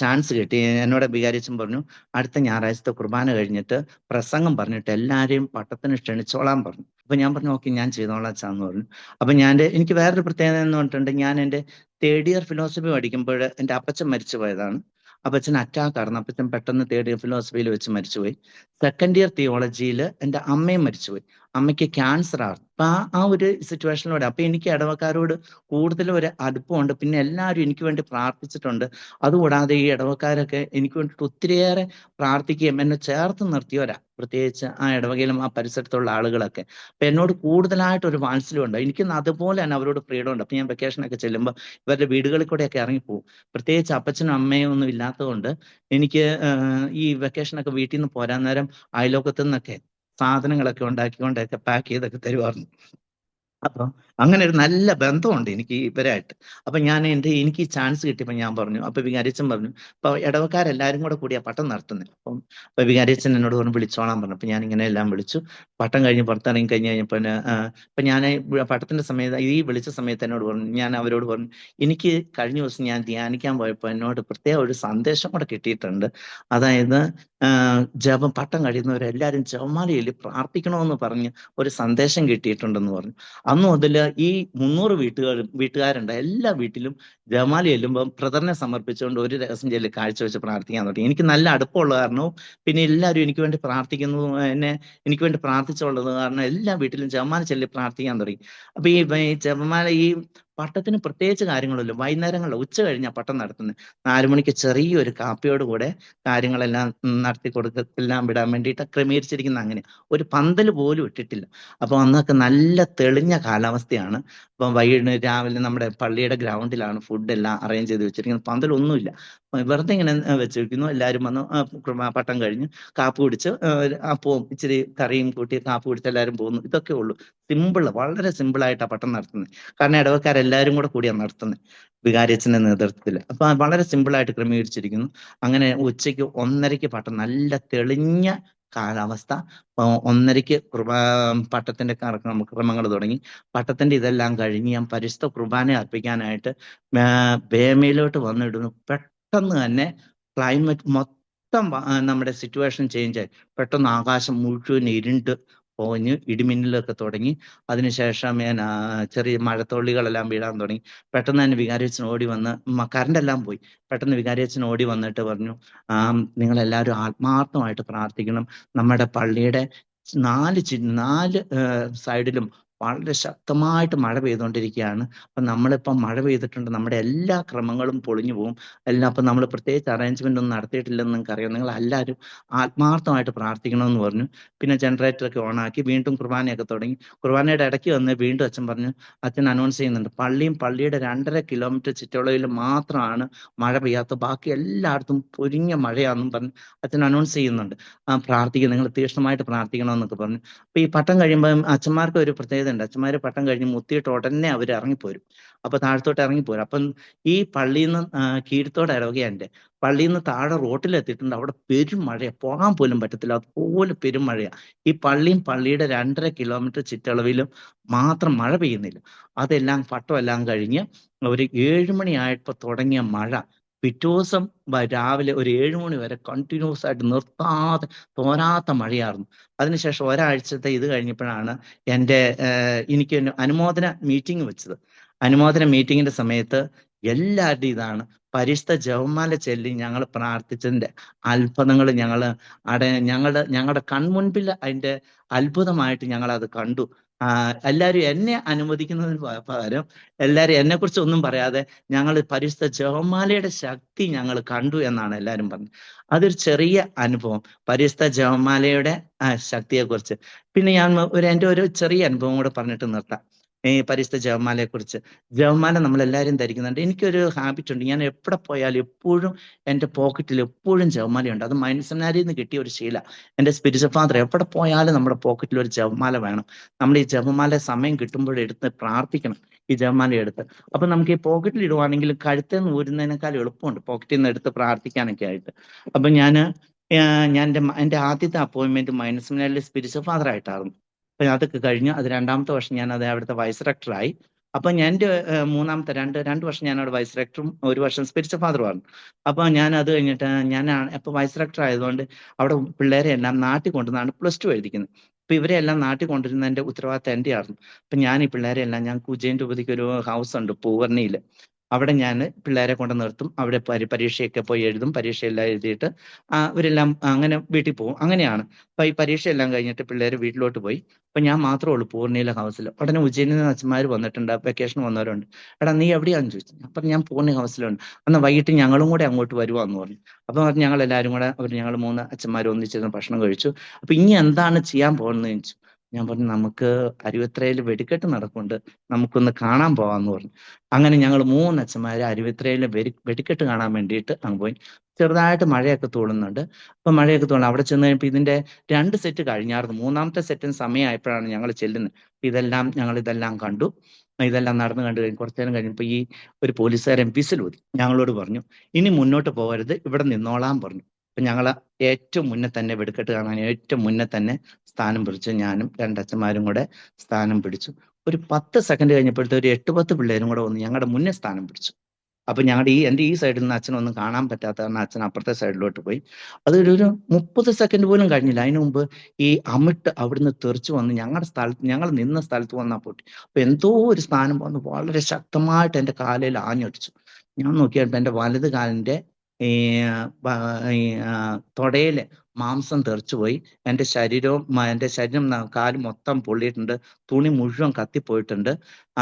ചാൻസ് കിട്ടി. എന്നോട് വികാരിച്ചൻ പറഞ്ഞു, അടുത്ത ഞായറാഴ്ചത്തെ കുർബാന കഴിഞ്ഞിട്ട് പ്രസംഗം പറഞ്ഞിട്ട് എല്ലാവരെയും പട്ടത്തിന് ക്ഷണിച്ചോളാൻ പറഞ്ഞു. അപ്പൊ ഞാൻ പറഞ്ഞു, ഓക്കെ ഞാൻ ചെയ്തോളാം ചാന്ന് പറഞ്ഞു. അപ്പൊ എനിക്ക് വേറൊരു പ്രത്യേകത എന്ന് പറഞ്ഞിട്ടുണ്ട്, ഞാൻ എൻ്റെ തേർഡ് ഇയർ ഫിലോസഫി പഠിക്കുമ്പോൾ എൻ്റെ അപ്പച്ചൻ മരിച്ചു പോയതാണ്. അപ്പച്ചൻ അറ്റാക്ക് ആയിരുന്നു. അപ്പച്ചൻ പെട്ടെന്ന് തേർഡ് ഇയർ ഫിലോസഫിയിൽ വെച്ച് മരിച്ചുപോയി. സെക്കൻഡ് ഇയർ തിയോളജിയിൽ എൻ്റെ അമ്മയും മരിച്ചുപോയി. അമ്മയ്ക്ക് ക്യാൻസർ ആയിരുന്നു. അപ്പൊ ആ ഒരു സിറ്റുവേഷനിലൂടെ അപ്പൊ എനിക്ക് ഇടവക്കാരോട് കൂടുതലും ഒരു അടുപ്പമുണ്ട്. പിന്നെ എല്ലാവരും എനിക്ക് വേണ്ടി പ്രാർത്ഥിച്ചിട്ടുണ്ട്. അതുകൂടാതെ ഈ ഇടവക്കാരൊക്കെ എനിക്ക് വേണ്ടിയിട്ട് ഒത്തിരിയേറെ പ്രാർത്ഥിക്കുകയും എന്നെ ചേർത്ത് നിർത്തിയവരാ, പ്രത്യേകിച്ച് ആ ഇടവകയിലും ആ പരിസരത്തുള്ള ആളുകളൊക്കെ. അപ്പൊ എന്നോട് കൂടുതലായിട്ട് ഒരു വാത്സല്യമുണ്ട്. എനിക്ക് അതുപോലെ തന്നെ അവരോട് ഫ്രീഡം ഉണ്ട്. അപ്പൊ ഞാൻ വെക്കേഷനൊക്കെ ചെല്ലുമ്പോൾ ഇവരുടെ വീടുകളിൽ കൂടെയൊക്കെ ഇറങ്ങിപ്പോവും. പ്രത്യേകിച്ച് അപ്പച്ചനും അമ്മയും ഒന്നും ഇല്ലാത്തതുകൊണ്ട് എനിക്ക് ഈ വെക്കേഷനൊക്കെ വീട്ടിൽ നിന്ന് പോരാൻ നേരം അയലോക്കത്തു നിന്നൊക്കെ സാധനങ്ങളൊക്കെ ഉണ്ടാക്കിക്കൊണ്ടൊക്കെ പാക്ക് ചെയ്തൊക്കെ തരുമായിരുന്നു. അപ്പൊ അങ്ങനെ ഒരു നല്ല ബന്ധമുണ്ട് എനിക്ക് ഇവരായിട്ട്. അപ്പൊ എനിക്ക് ഈ ചാൻസ് കിട്ടിയപ്പോൾ ഞാൻ പറഞ്ഞു. അപ്പൊ വികാരിച്ചൻ പറഞ്ഞു, അപ്പൊ ഇടവക്കാരെല്ലാരും കൂടെ കൂടിയാ പട്ടം നടത്തുന്നത്. അപ്പൊ വികാരിച്ചൻ എന്നോട് പറഞ്ഞു വിളിച്ചോളാൻ പറഞ്ഞു. അപ്പൊ ഞാൻ ഇങ്ങനെ എല്ലാം വിളിച്ചു. പട്ടം കഴിഞ്ഞ് പുറത്തിറങ്ങി കഴിഞ്ഞപ്പോ അപ്പൊ ഞാൻ പട്ടത്തിന്റെ സമയത്ത് ഈ വിളിച്ച സമയത്ത് എന്നോട് പറഞ്ഞു, ഞാൻ അവരോട് പറഞ്ഞു, എനിക്ക് കഴിഞ്ഞ ദിവസം ഞാൻ ധ്യാനിക്കാൻ പോയപ്പോ എന്നോട് പ്രത്യേക ഒരു സന്ദേശം കൂടെ കിട്ടിയിട്ടുണ്ട്. അതായത് പട്ടം കഴിയുന്നവരെല്ലാരും ജപമാല ചൊല്ലി പ്രാർത്ഥിക്കണമെന്ന് പറഞ്ഞ് ഒരു സന്ദേശം കിട്ടിയിട്ടുണ്ടെന്ന് പറഞ്ഞു. അന്ന് മുതൽ ഈ 300 വീട്ടുകാരുണ്ട്. എല്ലാ വീട്ടിലും ജപമാല ചെല്ലുമ്പോൾ ബ്രദറിനെ സമർപ്പിച്ചുകൊണ്ട് ഒരു രഹസ്യം ചൊല്ലി കാഴ്ചവെച്ച് പ്രാർത്ഥിക്കാൻ തുടങ്ങി. എനിക്ക് നല്ല അടുപ്പമുള്ള കാരണവും പിന്നെ എല്ലാവരും എനിക്ക് വേണ്ടി പ്രാർത്ഥിക്കുന്നു, എനിക്ക് വേണ്ടി പ്രാർത്ഥിച്ചുള്ളത് കാരണം എല്ലാ വീട്ടിലും ജപമാല ചൊല്ലി പ്രാർത്ഥിക്കാൻ തുടങ്ങി. അപ്പൊ ഈ ജപമാല ഈ പട്ടത്തിന് പ്രത്യേകിച്ച് കാര്യങ്ങളല്ലോ. വൈകുന്നേരങ്ങളിൽ ഉച്ച കഴിഞ്ഞാൽ പട്ടം നടത്തുന്നത്. 4 മണിക്ക് ചെറിയൊരു കാപ്പിയോട് കൂടെ കാര്യങ്ങളെല്ലാം നടത്തി കൊടുക്കെല്ലാം വിടാൻ വേണ്ടിയിട്ട് ക്രമീകരിച്ചിരിക്കുന്ന. അങ്ങനെ ഒരു പന്തൽ പോലും ഇട്ടിട്ടില്ല. അപ്പൊ അന്നൊക്കെ നല്ല തെളിഞ്ഞ കാലാവസ്ഥയാണ്. അപ്പം വൈകിട്ട് രാവിലെ നമ്മുടെ പള്ളിയുടെ ഗ്രൗണ്ടിലാണ് ഫുഡ് എല്ലാം അറേഞ്ച് ചെയ്ത് വെച്ചിരിക്കുന്നത്. പന്തലൊന്നുമില്ല, വെറുതെ ഇങ്ങനെ വെച്ചിരിക്കുന്നു. എല്ലാവരും വന്ന് പട്ടം കഴിഞ്ഞ് കാപ്പി കുടിച്ച് പോവും. ഇച്ചിരി കറിയും കൂട്ടി കാപ്പി കുടിച്ച് എല്ലാവരും പോകുന്നു. ഇതൊക്കെ ഉള്ളൂ. വളരെ സിമ്പിളായിട്ടാണ് പട്ടം നടത്തുന്നത്. കാരണം ഇടവക്കാരെല്ലാരും കൂടെ കൂടിയാണ് നടത്തുന്നത്, വികാരിയച്ഛന്റെ നേതൃത്വത്തിൽ. അപ്പൊ വളരെ സിമ്പിളായിട്ട് ക്രമീകരിച്ചിരിക്കുന്നു. അങ്ങനെ ഉച്ചയ്ക്ക് 1:30 പട്ടം, നല്ല തെളിഞ്ഞ കാലാവസ്ഥ. 1:30 പട്ടത്തിന്റെ ക്രമങ്ങൾ തുടങ്ങി. പട്ടത്തിന്റെ ഇതെല്ലാം കഴിഞ്ഞ് ഞാൻ പരിശുദ്ധ കുർബാന അർപ്പിക്കാനായിട്ട് ബേമയിലോട്ട് വന്നിടുന്നു. പെട്ടെന്ന് തന്നെ ക്ലൈമറ്റ് മൊത്തം നമ്മുടെ സിറ്റുവേഷൻ ചേഞ്ച് ആയി. പെട്ടെന്ന് ആകാശം മുഴുവൻ ഇരുണ്ട് പോഞ്ഞ് ഇടിമിന്നലൊക്കെ തുടങ്ങി. അതിനുശേഷം ചെറിയ മഴത്തുള്ളികളെല്ലാം വീഴാൻ തുടങ്ങി. പെട്ടെന്ന് തന്നെ വികാരിയച്ഛൻ ഓടി വന്ന്, കറണ്ട് എല്ലാം പോയി. പെട്ടെന്ന് വികാരിയച്ഛൻ ഓടി വന്നിട്ട് പറഞ്ഞു, നിങ്ങളെല്ലാവരും ആത്മാർത്ഥമായിട്ട് പ്രാർത്ഥിക്കണം. നമ്മുടെ പള്ളിയുടെ 4 സൈഡിലും വളരെ ശക്തമായിട്ട് മഴ പെയ്തുകൊണ്ടിരിക്കുകയാണ്. അപ്പൊ നമ്മളിപ്പം മഴ പെയ്തിട്ടുണ്ട്, നമ്മുടെ എല്ലാ ക്രമങ്ങളും പൊളിഞ്ഞു പോകും എല്ലാം. അപ്പൊ നമ്മൾ പ്രത്യേകിച്ച് അറേഞ്ച്മെന്റ് ഒന്നും നടത്തിയിട്ടില്ലെന്ന് നിങ്ങൾക്ക് അറിയാം. നിങ്ങൾ എല്ലാവരും ആത്മാർത്ഥമായിട്ട് പ്രാർത്ഥിക്കണമെന്ന് പറഞ്ഞു. പിന്നെ ജനറേറ്ററൊക്കെ ഓണാക്കി വീണ്ടും കുർബാനയൊക്കെ തുടങ്ങി. കുർബാനയുടെ ഇടയ്ക്ക് വന്ന് വീണ്ടും അച്ഛൻ പറഞ്ഞു, അച്ഛൻ അനൗൺസ് ചെയ്യുന്നുണ്ട്, പള്ളിയുടെ 2.5 കിലോമീറ്റർ ചുറ്റളവിൽ മാത്രമാണ് മഴ പെയ്യാത്ത, ബാക്കി എല്ലായിടത്തും പൊരിഞ്ഞ മഴയാണെന്നും പറഞ്ഞ് അച്ഛൻ അനൗൺസ് ചെയ്യുന്നുണ്ട്. പ്രാർത്ഥിക്കുക, നിങ്ങൾ തീക്ഷ്ണമായിട്ട് പ്രാർത്ഥിക്കണമെന്നൊക്കെ പറഞ്ഞു. അപ്പൊ ഈ പട്ടം കഴിയുമ്പോൾ അച്ഛന്മാർക്ക് ഒരു പ്രത്യേകത ഉണ്ട്. അച്ഛന്മാര് പട്ടം കഴിഞ്ഞ് മുത്തിയിട്ട് ഉടനെ അവർ ഇറങ്ങിപ്പോരും. അപ്പൊ താഴത്തോട്ട് ഇറങ്ങിപ്പോരും. അപ്പം ഈ പള്ളിയിൽ നിന്ന് കീഴ്ത്തോടെ ഇടവകയുണ്ട്. പള്ളിയിൽ നിന്ന് താഴെ റോട്ടിലെത്തിയിട്ടുണ്ട്. അവിടെ പെരും മഴയാണ്, പോകാൻ പോലും പറ്റത്തില്ല, അതുപോലെ പെരും മഴയാണ്. ഈ പള്ളിയുടെ 2.5 കിലോമീറ്റർ ചുറ്റളവിലും മാത്രം മഴ പെയ്യുന്നില്ല. അതെല്ലാം പട്ടമെല്ലാം കഴിഞ്ഞ് ഒരു 7 മണിയായപ്പോൾ തുടങ്ങിയ മഴ പിറ്റേ ദിവസം രാവിലെ ഒരു 7 മണി വരെ കണ്ടിന്യൂസ് ആയിട്ട് നിർത്താതെ തോരാത്ത മഴയായിരുന്നു. അതിനുശേഷം ഒരാഴ്ചത്തെ ഇത് കഴിഞ്ഞപ്പോഴാണ് എനിക്ക് അനുമോദന മീറ്റിംഗ് വെച്ചത്. അനുമോദന മീറ്റിങ്ങിന്റെ സമയത്ത് എല്ലാവരുടെയും ഇതാണ്, പരിശുദ്ധ ജപമാല ചൊല്ലി ഞങ്ങൾ പ്രാർത്ഥിച്ചതിന്റെ അത്ഭുതങ്ങൾ ഞങ്ങളുടെ കൺമുൻപിൽ അതിന്റെ അത്ഭുതമായിട്ട് ഞങ്ങൾ അത് കണ്ടു. എല്ലാവരും എന്നെ അനുമതിക്കുന്നതിന് പകരം എല്ലാവരും എന്നെ കുറിച്ച് ഒന്നും പറയാതെ ഞങ്ങൾ പരിശുദ്ധ ജപമാലയുടെ ശക്തി ഞങ്ങൾ കണ്ടു എന്നാണ് എല്ലാവരും പറഞ്ഞത്. അതൊരു ചെറിയ അനുഭവം, പരിശുദ്ധ ജപമാലയുടെ ശക്തിയെക്കുറിച്ച്. പിന്നെ ഞാൻ എൻ്റെ ഒരു ചെറിയ അനുഭവം കൂടെ പറഞ്ഞിട്ട് നിർത്താം. ഈ പരിശുദ്ധ ജപമാലയെ കുറിച്ച്. ജപമാല നമ്മളെല്ലാവരും ധരിക്കുന്നുണ്ട്. എനിക്കൊരു ഹാബിറ്റ് ഉണ്ട്, ഞാൻ എവിടെ പോയാലും എപ്പോഴും എൻ്റെ പോക്കറ്റിൽ എപ്പോഴും ജപമാലയുണ്ട്. അത് മൈനസനാരിയിൽ നിന്ന് കിട്ടിയ ഒരു ശീല. എൻ്റെ സ്പിരിച്വൽ ഫാദർ എവിടെ പോയാലും നമ്മുടെ പോക്കറ്റിൽ ഒരു ജപമാല വേണം. നമ്മൾ ഈ ജപമാല സമയം കിട്ടുമ്പോൾ എടുത്ത് പ്രാർത്ഥിക്കണം. ഈ ജപമാല എടുത്ത്. അപ്പൊ നമുക്ക് ഈ പോക്കറ്റിൽ ഇടുവാണെങ്കിൽ കഴുത്തിൽ നിന്ന് ഊരുന്നതിനേക്കാൾ എളുപ്പമുണ്ട് പോക്കറ്റിൽ നിന്ന് എടുത്ത് പ്രാർത്ഥിക്കാനൊക്കെ ആയിട്ട്. അപ്പൊ ഞാൻ എൻ്റെ ആദ്യത്തെ അപ്പോയിന്റ്മെന്റ് മൈനസ് മിനാലിലെ സ്പിരിച്വൽ ഫാദർ ആയിട്ടായിരുന്നു. അപ്പൊ അതൊക്കെ കഴിഞ്ഞ് അത് രണ്ടാമത്തെ വർഷം ഞാൻ അത് അവിടുത്തെ വൈസ് റെക്ടറായി. അപ്പൊ ഞാൻ എൻ്റെ മൂന്നാമത്തെ രണ്ട് വർഷം ഞാൻ അവിടെ വൈസ് റെക്ടറും ഒരു വർഷം സ്പിരിച്വൽ ഫാദറുമായിരുന്നു. അപ്പൊ ഞാൻ അത് കഴിഞ്ഞിട്ട് അപ്പൊ വൈസ് റെക്ടർ ആയതുകൊണ്ട് അവിടെ പിള്ളേരെ എല്ലാം നാട്ടിൽ കൊണ്ടുവന്നാണ് +2 എഴുതിക്കുന്നത്. അപ്പൊ ഇവരെ എല്ലാം നാട്ടിൽ കൊണ്ടുവരുന്നതിന്റെ ഉത്തരവാദിത്തം എൻ്റെ ആയിരുന്നു. അപ്പൊ ഞാൻ ഈ പിള്ളേരെ എല്ലാം ഞാൻ കുജയൻ രൂപതയ്ക്ക് ഒരു ഹൗസ് ഉണ്ട് പൂവർണിയിൽ, അവിടെ ഞാൻ പിള്ളേരെ കൊണ്ട് നിർത്തും. അവിടെ പരീക്ഷയൊക്കെ പോയി എഴുതും. പരീക്ഷയെല്ലാം എഴുതിയിട്ട് ഇവരെല്ലാം അങ്ങനെ വീട്ടിൽ പോകും. അങ്ങനെയാണ്. അപ്പൊ ഈ പരീക്ഷയെല്ലാം കഴിഞ്ഞിട്ട് പിള്ളേർ വീട്ടിലോട്ട് പോയി. അപ്പൊ ഞാൻ മാത്രമേ ഉള്ളൂ പൂർണ്ണിയിലെ ഹൗസിൽ. ഉടനെ ഉജ്ജയിനിൽ നിന്ന് അച്ഛന്മാർ വന്നിട്ടുണ്ട്, വെക്കേഷൻ വന്നവരുണ്ട്. എടാ നീ എവിടെയാണെന്ന് ചോദിച്ചു. അപ്പൊ ഞാൻ പൂർണ്ണി ഹൗസിലുണ്ട്. അന്ന് വൈകിട്ട് ഞങ്ങളും കൂടെ അങ്ങോട്ട് വരുവാന്ന് പറഞ്ഞു. അപ്പൊ ഞങ്ങൾ എല്ലാവരും കൂടെ ഞങ്ങൾ 3 അച്ഛന്മാർ ഒന്നിച്ചിരുന്ന് ഭക്ഷണം കഴിച്ചു. അപ്പൊ ഇനി എന്താണ് ചെയ്യാൻ പോകുന്നത് ചോദിച്ചു. ഞാൻ പറഞ്ഞു നമുക്ക് അരുവിത്രയിൽ വെടിക്കെട്ട് നടക്കുന്നുണ്ട്, നമുക്കൊന്ന് കാണാൻ പോവാന്ന് പറഞ്ഞു. അങ്ങനെ ഞങ്ങൾ 3 അച്ഛന്മാര് അരുവിത്രയിലെ വെടിക്കെട്ട് കാണാൻ വേണ്ടിയിട്ട് അങ്ങ് പോയി. ചെറുതായിട്ട് മഴയൊക്കെ തൂളുന്നുണ്ട്. അപ്പൊ മഴയൊക്കെ തൂളും. അവിടെ ചെന്ന് കഴിയുമ്പോൾ ഇതിന്റെ 2 സെറ്റ് കഴിഞ്ഞായിരുന്നു. 3ാമത്തെ സെറ്റിന് സമയമായപ്പോഴാണ് ഞങ്ങൾ ചെല്ലുന്നത്. ഞങ്ങൾ ഇതെല്ലാം കണ്ടു. ഇതെല്ലാം നടന്നു കണ്ടു കഴിഞ്ഞ് കുറച്ചു നേരം കഴിഞ്ഞപ്പോൾ ഒരു പോലീസുകാരൻ വിസിലൂതി ഞങ്ങളോട് പറഞ്ഞു, ഇനി മുന്നോട്ട് പോകരുത്, ഇവിടെ നിന്നോളാൻ പറഞ്ഞു. അപ്പൊ ഞങ്ങൾ ഏറ്റവും മുന്നേ തന്നെ വെടിക്കെട്ട് കാണാൻ ഏറ്റവും മുന്നേ തന്നെ സ്ഥാനം പിടിച്ചു. ഞാനും 2 അച്ഛന്മാരും കൂടെ സ്ഥാനം പിടിച്ചു. ഒരു 10 സെക്കൻഡ് കഴിഞ്ഞപ്പോഴത്തെ ഒരു 8-10 പിള്ളേരും കൂടെ വന്ന് ഞങ്ങളുടെ മുന്നേ സ്ഥാനം പിടിച്ചു. അപ്പൊ എൻ്റെ ഈ സൈഡിൽ നിന്ന് അച്ഛനൊന്നും കാണാൻ പറ്റാത്ത കാരണം അച്ഛൻ അപ്പുറത്തെ സൈഡിലോട്ട് പോയി. അതൊരു 30 സെക്കൻഡ് പോലും കഴിഞ്ഞില്ല. അതിനു മുമ്പ് ഈ അമിട്ട് അവിടുന്ന് തെറിച്ചു വന്ന് ഞങ്ങൾ നിന്ന സ്ഥലത്ത് വന്നാ പൊട്ടി. അപ്പൊ എന്തോ ഒരു സ്ഥാനം വന്ന് വളരെ ശക്തമായിട്ട് എൻ്റെ കാലിൽ ആഞ്ഞടിച്ചു. ഞാൻ നോക്കിയപ്പോൾ എൻ്റെ വലത് കാലിന്റെ ഈ തൊടയില് മാംസം തെറിച്ചുപോയി. എൻ്റെ ശരീരം കാല് മൊത്തം പൊള്ളിയിട്ടുണ്ട്. തുണി മുഴുവൻ കത്തിപ്പോയിട്ടുണ്ട്.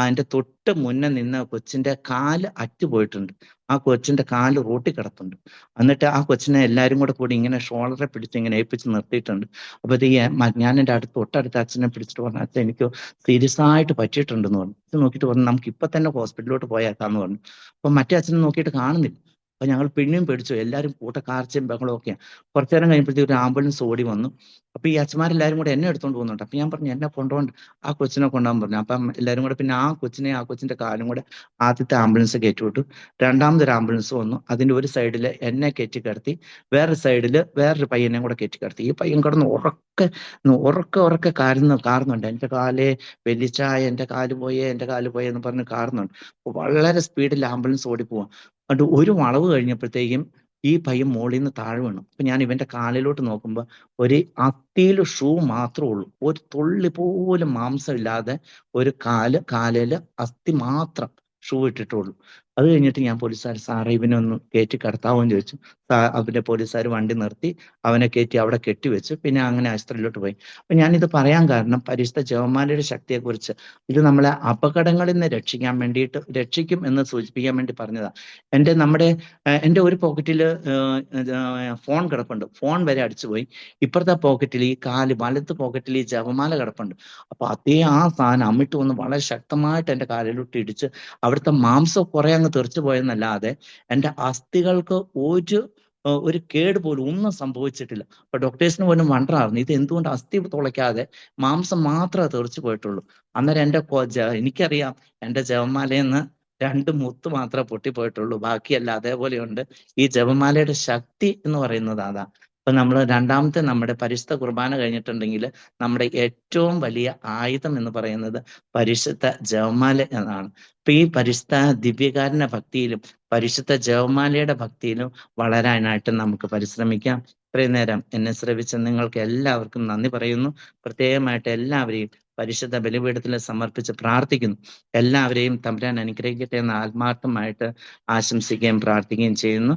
എൻ്റെ തൊട്ട് മുന്നേ നിന്ന കൊച്ചിന്റെ കാല് അറ്റുപോയിട്ടുണ്ട്. ആ കൊച്ചിന്റെ കാല് റോട്ടിൽ കിടപ്പുണ്ട്. എന്നിട്ട് ആ കൊച്ചിനെ എല്ലാവരും കൂടി ഇങ്ങനെ ഷോൾഡറെ പിടിച്ച് ഇങ്ങനെ ഏൽപ്പിച്ച് നിർത്തിയിട്ടുണ്ട്. അപ്പൊ ഞാൻ എൻ്റെ തൊട്ടടുത്ത അച്ഛനെ പിടിച്ചിട്ട് പറഞ്ഞു, അച്ഛൻ എനിക്ക് സീരിയസ് ആയിട്ട് പറ്റിയിട്ടുണ്ടെന്ന് പറഞ്ഞു. ഇത് നോക്കിയിട്ട് പറഞ്ഞു നമുക്ക് ഇപ്പൊ തന്നെ ഹോസ്പിറ്റലിലോട്ട് പോയേക്കാന്ന് പറഞ്ഞു. അപ്പൊ മറ്റേ അച്ഛനെ നോക്കിയിട്ട് കാണുന്നില്ല. അപ്പൊ ഞങ്ങൾ പിന്നെയും പേടിച്ചു. എല്ലാവരും കൂട്ടക്കാർച്ചയും ബഹളവും ഒക്കെയാണ്. കുറച്ചു നേരം കഴിയുമ്പോഴത്തേക്ക് ഒരു ആംബുലൻസ് ഓടി വന്നു. അപ്പൊ ഈ അച്ഛന്മാരെല്ലാവരും കൂടെ എന്നെ എടുത്തോണ്ട് പോകുന്നുണ്ട്. അപ്പൊ ഞാൻ പറഞ്ഞു എന്നെ കൊണ്ടുപോകണ്ട, ആ കൊച്ചിനെ കൊണ്ടുപോകാൻ പറഞ്ഞു. അപ്പം എല്ലാവരും കൂടെ പിന്നെ ആ കൊച്ചിന്റെ കാലും കൂടെ ആദ്യത്തെ ആംബുലൻസ് കയറ്റി വിട്ടു. രണ്ടാമതൊരു ആംബുലൻസ് വന്നു. അതിന്റെ ഒരു സൈഡിൽ എന്നെ കയറ്റി കിടത്തി, വേറൊരു സൈഡിൽ വേറൊരു പയ്യനെ കൂടെ കയറ്റി കിടത്തി. ഈ പയ്യൻ കിടന്ന് ഉറക്കെ കാറുന്നുണ്ട്. എൻ്റെ വലിച്ചായ എൻ്റെ കാല് പോയേ എന്ന് പറഞ്ഞ് കാറുന്നുണ്ട്. വളരെ സ്പീഡിൽ ആംബുലൻസ് ഓടിപ്പോവാം. അതുകൊണ്ട് ഒരു വളവ് കഴിഞ്ഞപ്പോഴത്തേക്കും ഈ പയ്യൻ മുകളിൽ നിന്ന് താഴെ വീണു. അപ്പൊ ഞാൻ ഇവന്റെ കാലിലോട്ട് നോക്കുമ്പോൾ ഒരു അത്തിയിൽ ഷൂ മാത്രമേ ഉള്ളൂ. ഒരു തുള്ളി പോലും മാംസം ഇല്ലാതെ ഒരു കാലില് അസ്ഥി മാത്രം ഷൂ ഇട്ടിട്ടുള്ളൂ. അത് കഴിഞ്ഞിട്ട് ഞാൻ പോലീസുകാർ സാറേ ഇവനെ ഒന്ന് കയറ്റി കിടത്താവോന്ന് ചോദിച്ചു. അവന്റെ പോലീസുകാർ വണ്ടി നിർത്തി അവനെ കയറ്റി അവിടെ കെട്ടിവെച്ചു. പിന്നെ അങ്ങനെ ആശുപത്രിയിലോട്ട് പോയി. അപ്പൊ ഞാനിത് പറയാൻ കാരണം പരിശുദ്ധ ജപമാലയുടെ ശക്തിയെക്കുറിച്ച്, ഇത് നമ്മളെ അപകടങ്ങളിൽ നിന്ന് രക്ഷിക്കും എന്ന് സൂചിപ്പിക്കാൻ വേണ്ടി പറഞ്ഞതാ. എൻ്റെ ഒരു പോക്കറ്റിൽ ഫോൺ കിടപ്പുണ്ട്. ഫോൺ വരെ അടിച്ചുപോയി. ഇപ്പുറത്തെ പോക്കറ്റിൽ ഈ വലത്ത് പോക്കറ്റിൽ ഈ ജപമാല കിടപ്പുണ്ട്. അപ്പൊ ആ സാധനം അമ്മിട്ട് വന്ന് വളരെ ശക്തമായിട്ട് എൻ്റെ കാലിലോട്ട് ഇടിച്ച് അവിടുത്തെ മാംസം കുറെ അങ്ങ് തെറിച്ചു പോയെന്നല്ലാതെ എൻ്റെ അസ്ഥികൾക്ക് ഒരു കേട് പോലും ഒന്നും സംഭവിച്ചിട്ടില്ല. അപ്പൊ ഡോക്ടേഴ്സിന് പോലും വണ്ടറായിരുന്നു, ഇത് എന്തുകൊണ്ട് അസ്ഥി തുളയ്ക്കാതെ മാംസം മാത്രമേ തെറിച്ചു പോയിട്ടുള്ളൂ. അന്നേരം എനിക്കറിയാം എൻ്റെ ജപമാലയെന്ന് 2 മുത്ത് മാത്രമേ പൊട്ടിപ്പോയിട്ടുള്ളൂ, ബാക്കിയല്ല അതേപോലെയുണ്ട്. ഈ ജപമാലയുടെ ശക്തി എന്ന് പറയുന്നത് അതാ. അപ്പൊ നമ്മൾ രണ്ടാമത്തെ നമ്മുടെ പരിശുദ്ധ കുർബാന കഴിഞ്ഞിട്ടുണ്ടെങ്കിൽ നമ്മുടെ ഏറ്റവും വലിയ ആയുധം എന്ന് പറയുന്നത് പരിശുദ്ധ ജപമാല എന്നാണ്. അപ്പൊ ഈ പരിശുദ്ധ ദിവ്യകാരുണ്യ ഭക്തിയിലും പരിശുദ്ധ ജപമാലയുടെ ഭക്തിയിലും വളരാനായിട്ട് നമുക്ക് പരിശ്രമിക്കാം. ഇത്രയും നേരം എന്നെ ശ്രവിച്ച നിങ്ങൾക്ക് എല്ലാവർക്കും നന്ദി പറയുന്നു. പ്രത്യേകമായിട്ട് എല്ലാവരെയും പരിശുദ്ധ ബലിപീഠത്തിൽ സമർപ്പിച്ച് പ്രാർത്ഥിക്കുന്നു. എല്ലാവരെയും തമ്പുരാൻ അനുഗ്രഹിക്കട്ടെ എന്ന് ആത്മാർത്ഥമായിട്ട് ആശംസിക്കുകയും പ്രാർത്ഥിക്കുകയും ചെയ്യുന്നു.